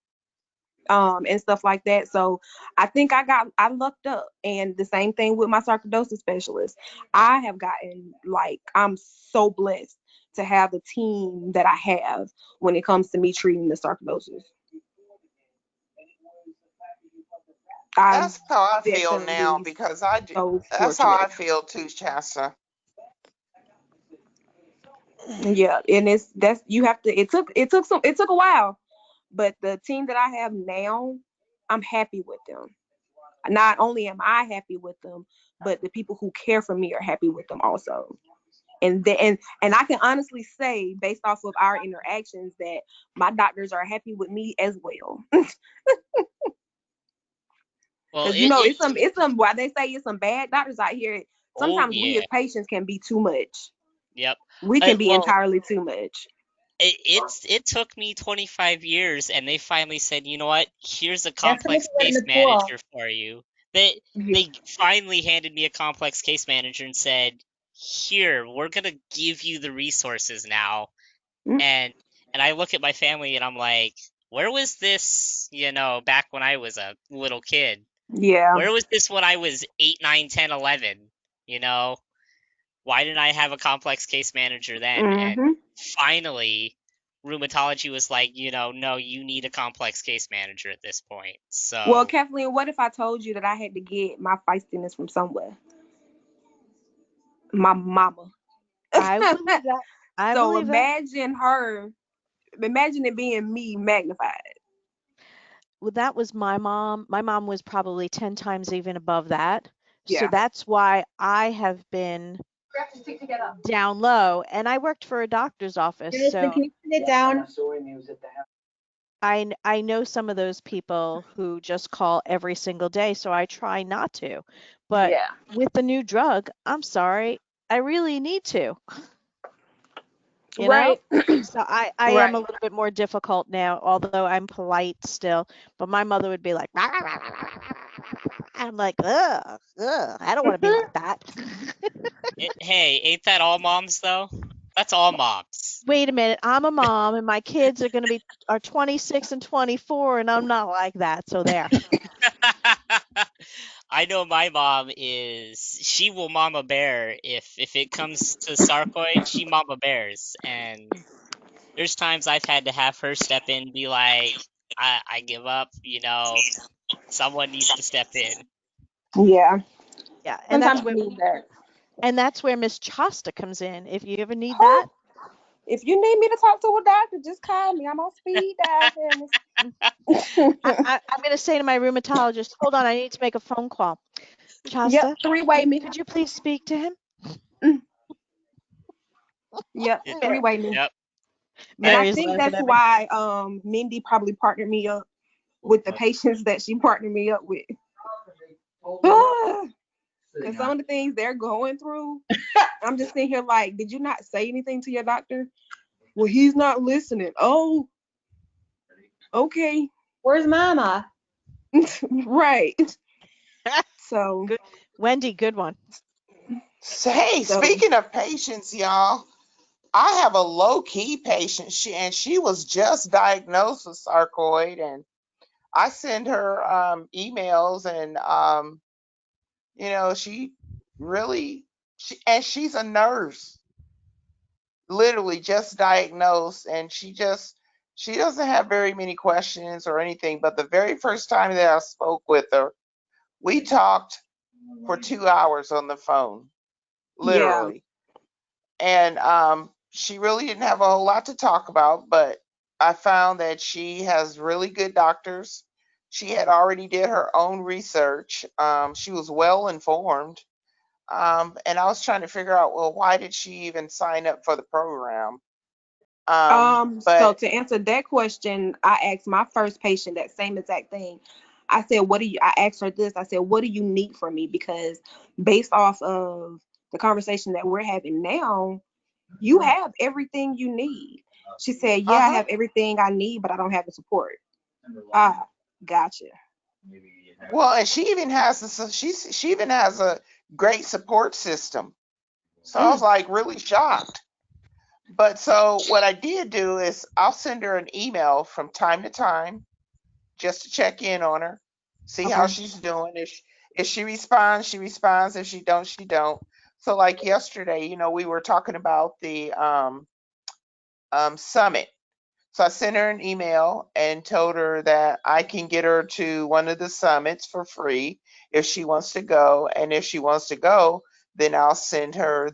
E: And stuff like that. So I think I lucked up. And the same thing with my sarcoidosis specialist. I have gotten, like, I'm so blessed to have the team that I have when it comes to me treating the sarcoidosis. I'm
F: That's how I feel now
E: definitely
F: because
E: so
F: that's how I
E: fortunate.
F: feel too, Shasta.
E: Yeah, and that's you have to. It took a while, but the team that I have now, I'm happy with them. Not only am I happy with them, but the people who care for me are happy with them also. And I can honestly say, based off of our interactions, that my doctors are happy with me as well.
G: Well,
E: Because it's some why they say it's some bad doctors out here.
G: oh
E: Sometimes we
G: yeah.
E: as patients can be too much.
G: Yep.
E: We can be
G: Well,
E: entirely too much.
G: it took me 25 years, and they finally said, you know what? Here's a
C: That's how you
G: complex
C: get in
G: case
C: the pool.
G: manager for you. They finally handed me a complex case manager and said, here, we're gonna give you the resources now.
E: Mm.
G: And I look at my family and I'm like, where was this, back when I was a little kid?
E: Yeah.
G: Where was this when I was 8, 9, 10, 11? You know, why didn't I have a complex case manager then? And
E: Hmm.
G: finally, rheumatology was like, no, you need a complex case manager at this point.
E: Well,
G: So,
E: Kathleen, what if I told you that I had to get my feistiness from somewhere? My mama.
B: I believe that. I
E: So
B: believe that.
E: imagine it being me magnified.
B: Well, that was my mom. My mom was probably 10 times even above that. So
E: Yeah.
B: that's why I have been down low, and I worked for a doctor's office.
C: Jonathan,
B: So
C: can you put it down?
B: I know some of those people who just call every single day, so I try not to. But
E: Yeah.
B: with the new drug, I'm sorry, I really need to, you know?
E: Right.
B: So I am a
E: Right.
B: little bit more difficult now, although I'm polite still. But my mother would be like, "Rah, rah, rah, rah, rah, rah, rah." I'm like, ugh, ugh, I don't want to be like that.
G: hey, ain't that all moms though? That's all moms.
B: Wait a minute, I'm a mom, and my kids are 26 and 24, and I'm not like that. So there.
G: I know my mom she will mama bear if it comes to sarcoid, she mama bears. And there's times I've had to have her step in and be like, I give up, someone needs to step in.
E: Yeah.
B: Yeah,
E: Sometimes we need that.
B: and that's where Miss Chasta comes in. If you ever need
E: Huh?
B: that,
E: If you need me to talk to a doctor, just call me. I'm on speed dial, Dennis.
B: I'm going to say to my rheumatologist, hold on, I need to make a phone call. Chasta,
E: Yep, three-way me.
B: could you please speak to him?
E: Yep, three-way me.
G: Yep.
E: And I
B: Mary's
E: think
B: laughing
E: that's
B: at me.
E: why Mindy probably partnered me up with the patients that she partnered me up with. Because some of the things they're going through, I'm just sitting here like, did you not say anything to your doctor? Well, he's not listening. Oh, okay.
C: Where's Mama?
E: Right. So,
B: Good. Wendy, good one.
F: Hey,
E: so
F: speaking of patients, y'all, I have a low-key patient. She was just diagnosed with sarcoid, and I send her emails, and she really she's a nurse, literally just diagnosed, and she doesn't have very many questions or anything. But the very first time that I spoke with her, we talked for 2 hours on the phone,
E: yeah.
F: literally. And she really didn't have a whole lot to talk about, but I found that she has really good doctors. She had already did her own research. She was well informed. And I was trying to figure out, well, why did she even sign up for the program?
E: So
F: But
E: to answer that question, I asked my first patient that same exact thing. I said, I asked her this, I said, what do you need from me? Because based off of the conversation that we're having now, you have everything you need. She said, yeah, I
F: uh-huh.
E: have everything I need, but I don't have the support. Ah, gotcha.
F: Well, and she even has she even has a great support system. So I was like really shocked. But so what I did do is I'll send her an email from time to time just to check in on her, see how
E: Okay.
F: she's doing. If she responds, she responds. If she don't, she don't. So like yesterday, we were talking about the summit. So I sent her an email and told her that I can get her to one of the summits for free if she wants to go. And if she wants to go, then I'll send her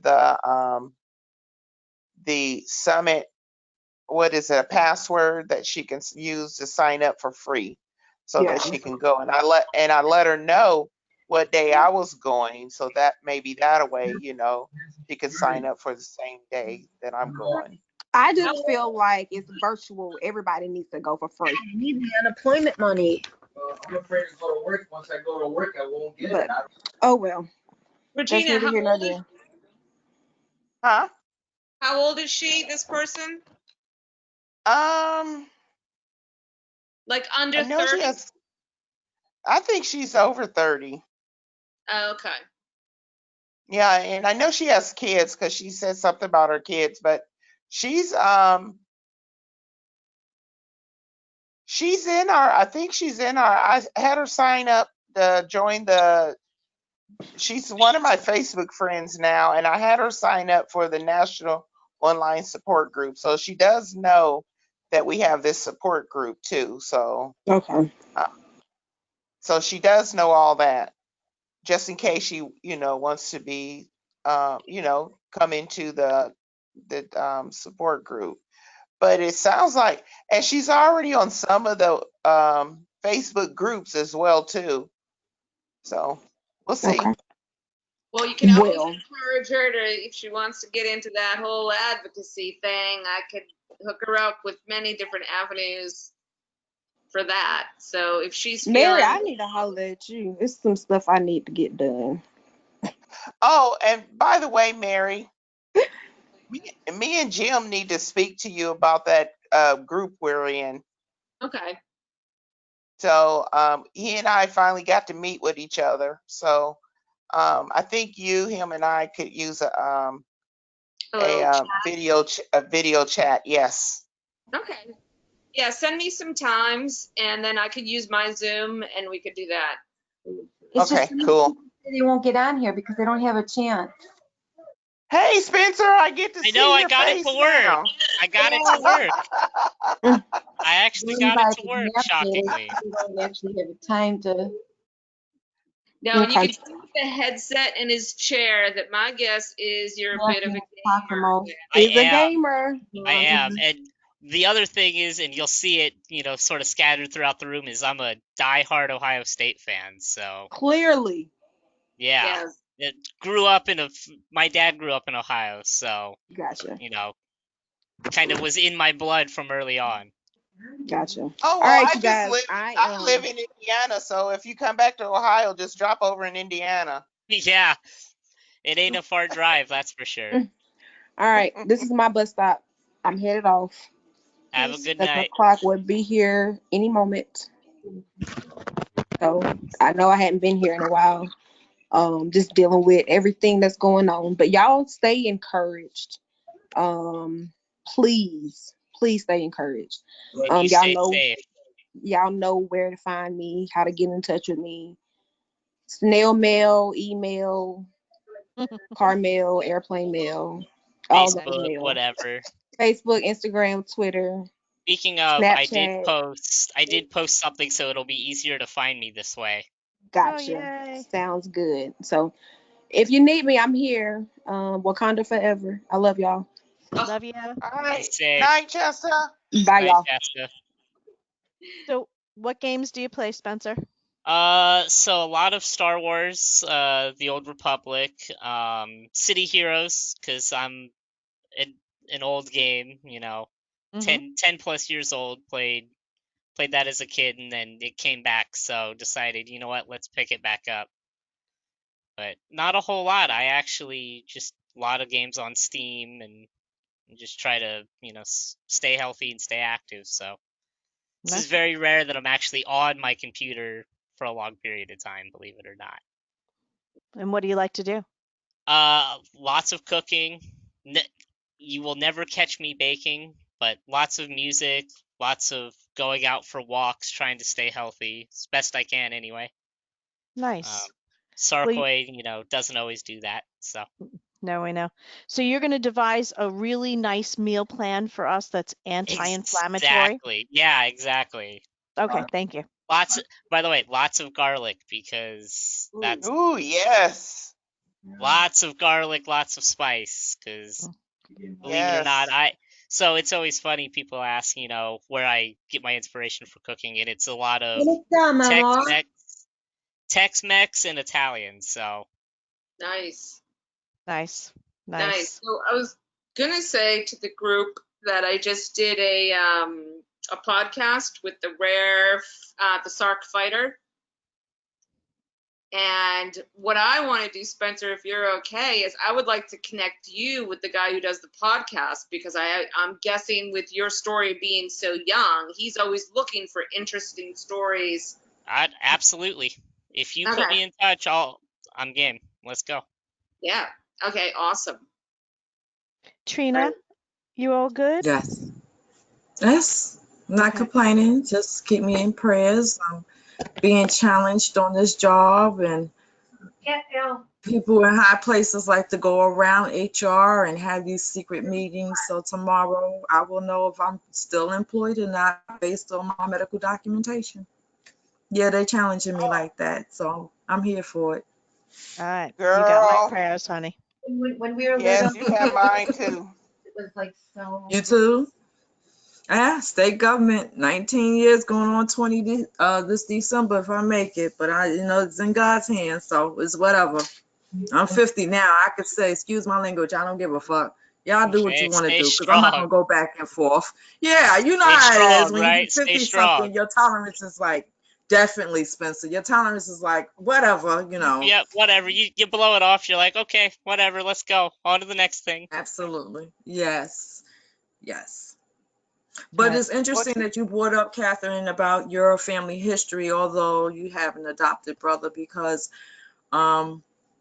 F: the summit, what is it, a password that she can use to sign up for free so
E: Yeah.
F: that she can go. And I let her know what day I was going, so that maybe that a way, she could sign up for the same day that I'm going.
E: I just feel like it's virtual. Everybody needs to go for free.
C: I need the unemployment money.
I: I'm afraid to go to work. Once I go to work, I won't get
E: But
I: it.
E: oh well. That's
D: Regina,
E: neither here nor there.
F: Huh?
D: how old is she, this person?
F: Um,
D: Like
F: I
D: under
F: know she
D: 30?
F: has, I think she's over 30.
D: Oh, okay.
F: Yeah, and I know she has kids because she said something about her kids, but she's in our, I think she's in our, I had her sign up to join she's one of my Facebook friends now, and I had her sign up for the National Online Support Group. So she does know that we have this support group too. So,
E: Okay.
F: so she does know all that, just in case she, wants to be, come into the support group. But it sounds like, and she's already on some of the Facebook groups as well too. So we'll see.
E: Okay.
D: Well, you can always
E: Well,
D: encourage her to, if she wants to get into that whole advocacy thing, I could hook her up with many different avenues for that. So if she's
E: Mary,
D: feeling,
E: I need to holler at you. It's some stuff I need to get done.
F: Oh, and by the way, Mary, me and Jim need to speak to you about that group we're in.
D: okay,
F: So he and I finally got to meet with each other. So I think him, and I could use
D: a little
F: a video chat. Yes.
D: okay. Yeah, send me some times and then I could use my Zoom and we could do that.
C: It's
F: Okay,
C: just some
F: cool.
C: people say they won't get on here because they don't have a chance.
F: Hey, Spencer, I get to
G: I know
F: see
G: I
F: your
G: got it
F: face
G: to work.
F: now.
G: I got it to work. I actually got it
C: By
G: to
C: the
G: work,
C: nap days,
G: shockingly.
C: we don't actually have time to.
D: Now, and you
E: Okay.
D: can see with the headset in his chair that my guess is you're a bit of a
C: Talk
D: gamer.
C: about.
G: I
E: Is a
G: am.
E: gamer.
G: I am. And the other thing is, and you'll see it, sort of scattered throughout the room, is I'm a diehard Ohio State fan. So,
E: Clearly.
G: yeah.
D: Yes.
G: It my dad grew up in Ohio, so,
E: Gotcha.
G: kind of was in my blood from early on.
E: Gotcha.
F: Oh,
E: All
F: well,
E: right, you guys.
F: I live in Indiana, so if you come back to Ohio, just drop over in Indiana.
G: Yeah, it ain't a far drive, that's for sure.
E: All right, this is my bus stop. I'm headed off.
G: Have a
B: Peace.
G: good
E: 7
G: night.
E: o'clock will be here any moment. So I know I hadn't been here in a while. Just dealing with everything that's going on. But y'all stay encouraged. Please, please stay encouraged.
G: And you stay safe.
E: Y'all know where to find me, how to get in touch with me. Snail mail, email, car mail, airplane mail, all those
G: Facebook,
E: mail.
G: whatever.
E: Facebook, Instagram, Twitter,
G: Speaking of, I did
E: Snapchat.
G: post something so it'll be easier to find me this way.
E: Gotcha.
B: yay.
E: Sounds good. So if you need me, I'm here. Wakanda forever. I love y'all.
B: Love you.
F: All
G: Be
F: right.
G: safe.
F: Night, Chester.
E: Bye,
G: Bye,
E: y'all.
G: Jessica.
B: So what games do you play, Spencer?
G: So a lot of Star Wars, The Old Republic, City Heroes, because I'm an old game, you know,
B: Mm-hmm.
G: 10 plus years old, played that as a kid, and then it came back, so decided, you know what, let's pick it back up. But not a whole lot. I actually just a lot of games on Steam and just try to, you know, stay healthy and stay active. So this is
B: Nice.
G: very rare that I'm actually on my computer for a long period of time, believe it or not.
B: And what do you like to do?
G: Lots of cooking. You will never catch me baking, but lots of music, lots of going out for walks, trying to stay healthy as best I can anyway.
B: Nice.
G: Sarcoid, you know, doesn't always do that, so.
B: No, I know. So you're going to devise a really nice meal plan for us that's anti-inflammatory?
G: Exactly. Yeah, exactly.
B: Okay, thank you.
G: By the way, lots of garlic because that's
F: Ooh, yes.
G: lots of garlic, lots of spice. Because believe it or not,
F: Yes.
G: so it's always funny. People ask, you know, where I get my inspiration for cooking, and it's a lot of Tex-Mex, Tex-Mex, and Italian. So
D: Nice.
B: Nice.
D: Nice.
B: Nice.
D: So I was gonna say to the group that I just did a podcast with the Sark fighter. And what I want to do, Spencer, if you're okay, is I would like to connect you with the guy who does the podcast, because I'm guessing with your story being so young, he's always looking for interesting stories.
G: absolutely, if you put
D: Okay.
G: me in touch, I'm game. Let's go.
D: Yeah. Okay. Awesome.
B: Trina,
D: Great.
B: you all good?
J: Yes. Yes. Not
B: Okay.
J: complaining. Just keep me in prayers. I'm being challenged on this job, and people in high places like to go around HR and have these secret meetings. So tomorrow I will know if I'm still employed or not based on my medical documentation. Yeah, they're challenging me like that. So I'm here for it.
B: All right. You got my
F: Girl.
B: prayers, honey.
C: When we were little,
F: Yes, you have mine too.
C: it was like so.
J: You too? Yeah, state government, 19 years going on 20 this December if I make it. But it's in God's hands, so it's whatever. I'm 50 now. I could say, excuse my language, I don't give a fuck. Y'all do what you
G: Hey,
J: want to
G: stay
J: do, because I'm not
G: strong.
J: going to go back and forth. Yeah, you know
G: Stay
J: how it is.
G: strong,
J: When you
G: right?
J: get
G: Stay
J: 50
G: strong.
J: something, your tolerance is like, definitely, Spencer. Your tolerance is like, whatever,
G: Yep, whatever. You blow it off. You're like, okay, whatever. Let's go on to the next thing.
J: Absolutely. Yes. Yes.
B: All
J: But
B: right.
J: it's interesting that you brought up, Catherine, about your family history, although you have an adopted brother, because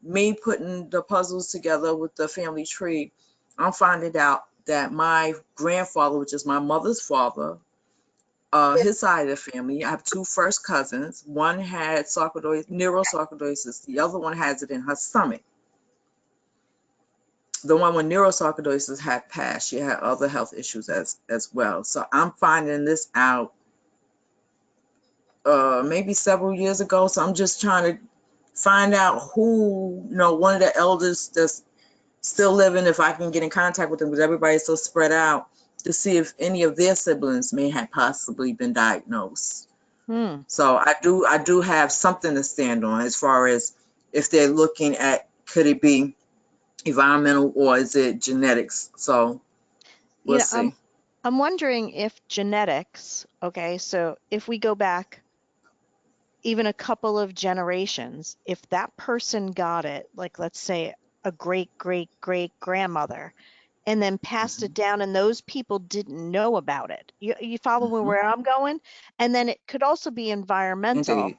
J: me putting the puzzles together with the family tree, I'm finding out that my grandfather, which is my mother's father, his side of the family, I have two first cousins. One had neurosarcoidosis. The other one has it in her stomach. The one with neurosarcoidosis had passed. She had other health issues as well. So I'm finding this out maybe several years ago. So I'm just trying to find out who, one of the elders that's still living, if I can get in contact with them, because everybody's so spread out, to see if any of their siblings may have possibly been diagnosed. So I do have something to stand on as far as if they're looking at, could it be environmental or is it genetics? So we'll see.
B: I'm wondering if genetics, okay, so if we go back even a couple of generations, if that person got it, like let's say a great great great grandmother, and then passed it down, and those people didn't know about it. You follow where I'm going? And then it could also be environmental,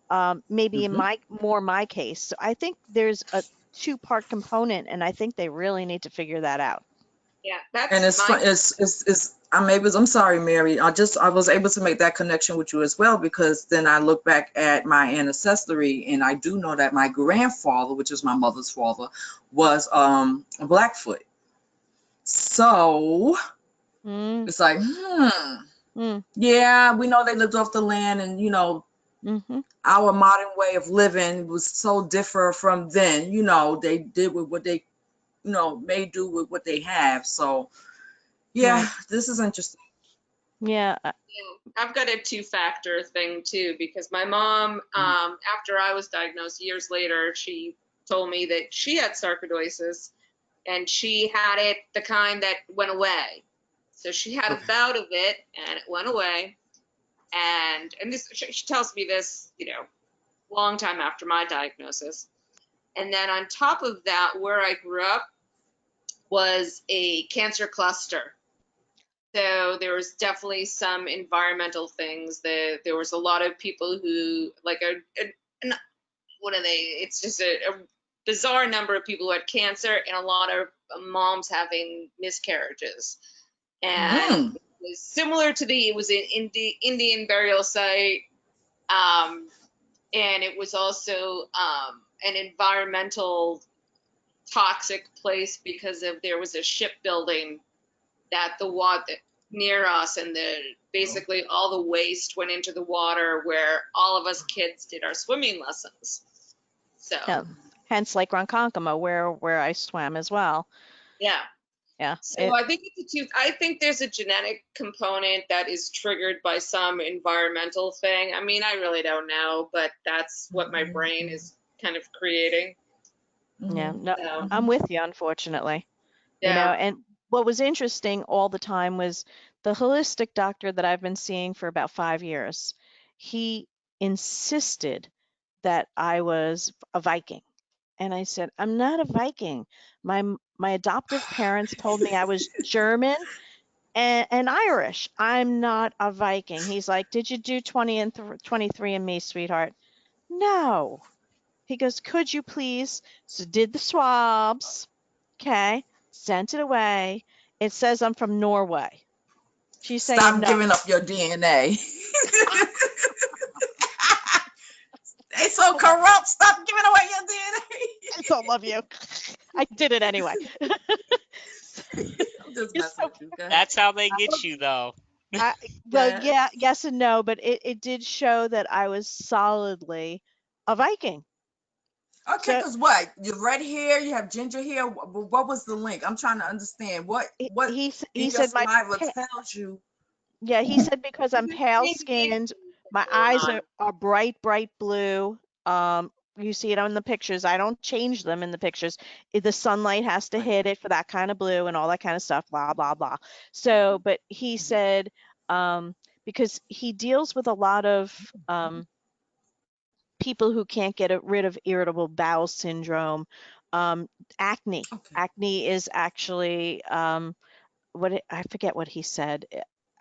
J: Indeed.
B: maybe in my case. So I think there's a two-part component, and I think they really need to figure that out.
D: Yeah,
J: And
D: that's
J: it's fun. I'm sorry, Mary. I was able to make that connection with you as well, because then I look back at my ancestry, and I do know that my grandfather, which is my mother's father, was a Blackfoot. So
B: Mm,
J: it's like, yeah, we know they lived off the land, and
B: mm-hmm.
J: our modern way of living was so different from then. They did with what they, may do with what they have. So yeah,
B: Right.
J: this is interesting.
B: Yeah.
D: I've got a two-factor thing too, because my mom, after I was diagnosed years later, she told me that she had sarcoidosis, and she had it the kind that went away. So she had a bout of it, and it went away. And this, she tells me this, long time after my diagnosis. And then on top of that, where I grew up was a cancer cluster. So there was definitely some environmental things. There was a lot of people who, like, what are they? It's just a bizarre number of people who had cancer, and a lot of moms having miscarriages. And it was similar to it was an Indian burial site, and it was also an environmental toxic place because there was a shipbuilding that the water near us, and basically all the waste went into the water where all of us kids did our swimming lessons. So
B: hence Lake Ronkonkoma, where I swam as well.
D: Yeah. So
B: I
D: think there's a genetic component that is triggered by some environmental thing. I mean, I really don't know, but that's what my brain is kind of creating.
B: Yeah, no, I'm with you, unfortunately.
D: Yeah.
B: And what was interesting all the time was the holistic doctor that I've been seeing for about 5 years. He insisted that I was a Viking. And I said, I'm not a Viking. My adoptive parents told me I was German and Irish. I'm not a Viking. He's like, did you do 23andMe, sweetheart? No. He goes, could you please? So did the swabs. Okay. Sent it away. It says I'm from Norway. She's saying
J: Stop
B: no.
J: giving up your DNA. They so corrupt. Stop giving away your DNA.
B: I don't love you. I did it anyway.
J: I'm just messing with you.
G: That's how they get you, though.
B: Well, yeah, yes and no, but it did show that I was solidly a Viking.
J: Okay, because what? You red hair, you have ginger hair. What was the link? I'm trying to understand. What
B: he
J: in your
B: said my
J: saliva tells you?
B: Yeah, he said because I'm pale skinned, my eyes are bright blue. You see it on the pictures. I don't change them in the pictures. The sunlight has to hit it for that kind of blue and all that kind of stuff, blah, blah, blah. So, but he said, because he deals with a lot of people who can't get rid of irritable bowel syndrome, acne. Acne is actually, I forget what he said.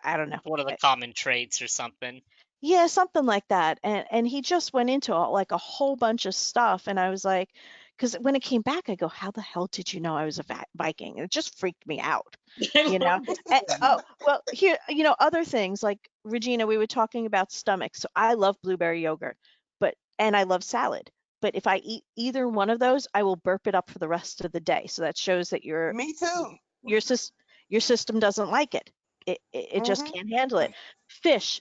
B: I don't know.
G: One of the common traits or something.
B: Yeah, something like that. And he just went into like a whole bunch of stuff. And I was like, because when it came back, I go, how the hell did you know I was a Viking? And it just freaked me out, oh, well, here, other things like Regina, we were talking about stomach. So I love blueberry yogurt, and I love salad. But if I eat either one of those, I will burp it up for the rest of the day. So that shows that
F: Me too.
B: your system doesn't like it. It just can't handle it. Fish.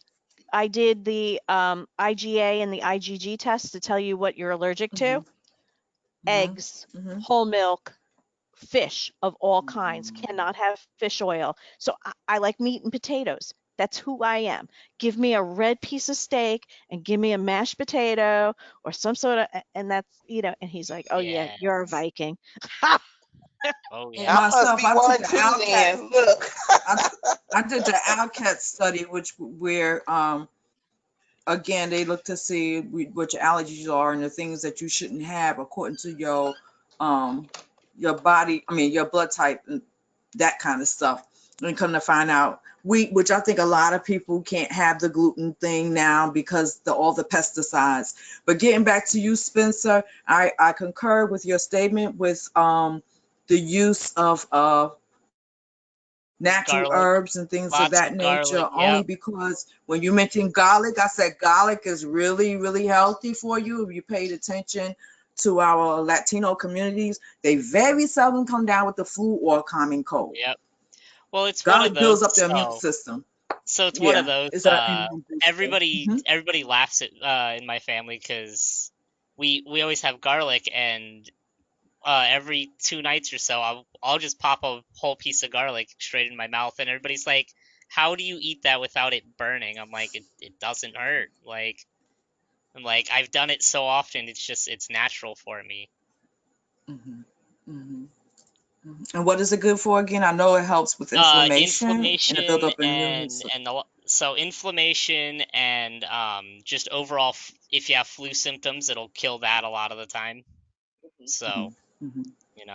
B: I did the IgA and the IgG test to tell you what you're allergic to. Eggs, whole milk, fish of all kinds. Cannot have fish oil. So I like meat and potatoes. That's who I am. Give me a red piece of steak and give me a mashed potato or some sort of, and that's, and he's like, oh yeah, you're a Viking.
G: Oh
J: And
G: yeah.
J: myself, I
F: one
J: took the
F: too.
J: Outcat.
F: Then look.
J: I did the Outcat study, where again, they look to see what your allergies are and the things that you shouldn't have according to your body, I mean, your blood type and that kind of stuff. And come to find out, which I think a lot of people can't have the gluten thing now because all the pesticides. But getting back to you, Spencer, I concur with your statement with the use of natural
G: Garlic,
J: herbs and things of
G: lots
J: that
G: of garlic.
J: nature, only
G: Yep.
J: because when you mentioned garlic, I said garlic is really, really healthy for you. If you paid attention to our Latino communities, they very seldom come down with the flu or common cold.
G: Yep. Well, it's one of
J: Garlic builds
G: those.
J: up the immune system.
G: So it's one of
J: Yeah,
G: those.
J: it's an immune booster.
G: Everybody laughs at in my family because we always have garlic, and every 2 nights or so I'll just pop a whole piece of garlic straight in my mouth, and everybody's like, "How do you eat that without it burning?" I'm like, "It doesn't hurt." Like, I'm like, I've done it so often, it's natural for me.
J: Mhm, mhm, mhm. And what is it good for again? I know it helps with inflammation and the
G: Inflammation
J: buildup of immune system.
G: so inflammation and just overall, if you have flu symptoms, it'll kill that a lot of the time. So,
J: Mhm.
G: you know,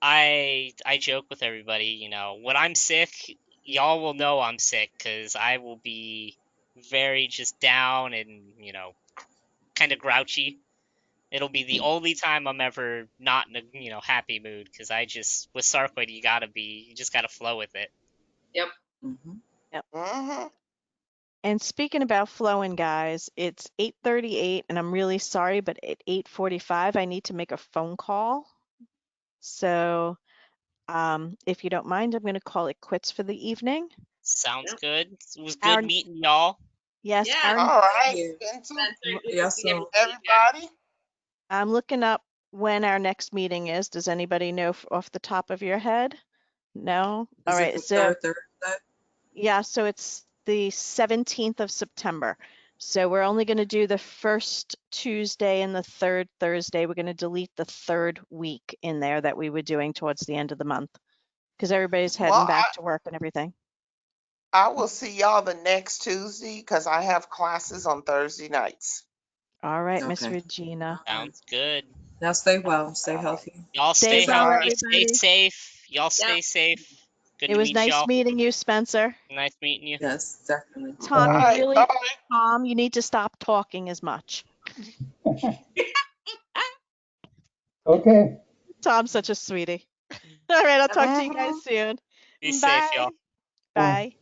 G: I joke with everybody, when I'm sick, y'all will know I'm sick because I will be very just down and, kind of grouchy. It'll be the only time I'm ever not in a, happy mood because with sarcoid, you just gotta flow with it.
D: Yep.
J: Mhm.
B: Yep.
F: Mm-hmm.
B: And speaking about flowing, guys, it's 8:38, and I'm really sorry, but at 8:45, I need to make a phone call. So if you don't mind, I'm going to call it quits for the evening.
G: Sounds
D: Yep.
G: good. It was good
B: Aaron,
G: meeting y'all.
B: yes,
D: Yeah.
B: Aaron,
F: All right,
J: Yeah.
F: Spencer.
D: Spencer, good to
J: Yes,
D: see
J: so
F: Everybody.
B: I'm looking up when our next meeting is. Does anybody know off the top of your head? No? All
J: is it
B: right.
J: the
B: So,
J: third Thursday?
B: yeah, so it's the 17th of September. So we're only going to do the first Tuesday and the third Thursday. We're going to delete the third week in there that we were doing towards the end of the month because everybody's heading
F: Well,
B: back to work and everything.
F: I will see y'all the next Tuesday because I have classes on Thursday nights.
B: All right, Miss
J: Okay.
B: Regina.
G: Sounds good.
J: Now stay well, stay healthy.
G: Y'all
B: Stay
G: stay
B: well,
G: healthy, stay
B: everybody.
G: safe. Y'all
D: Yep.
G: stay safe. Good
B: It
G: to
B: was
G: meet
B: nice
G: y'all.
B: meeting you, Spencer.
G: Nice meeting you.
J: Yes, definitely.
B: Tom,
F: All
B: you
F: right,
B: really,
F: bye-bye.
B: Tom, you need to stop talking as much.
H: Okay.
B: Tom's such a sweetie. All right, I'll talk to you guys
F: Mhm.
B: soon.
G: Be safe, y'all.
B: Bye. Bye.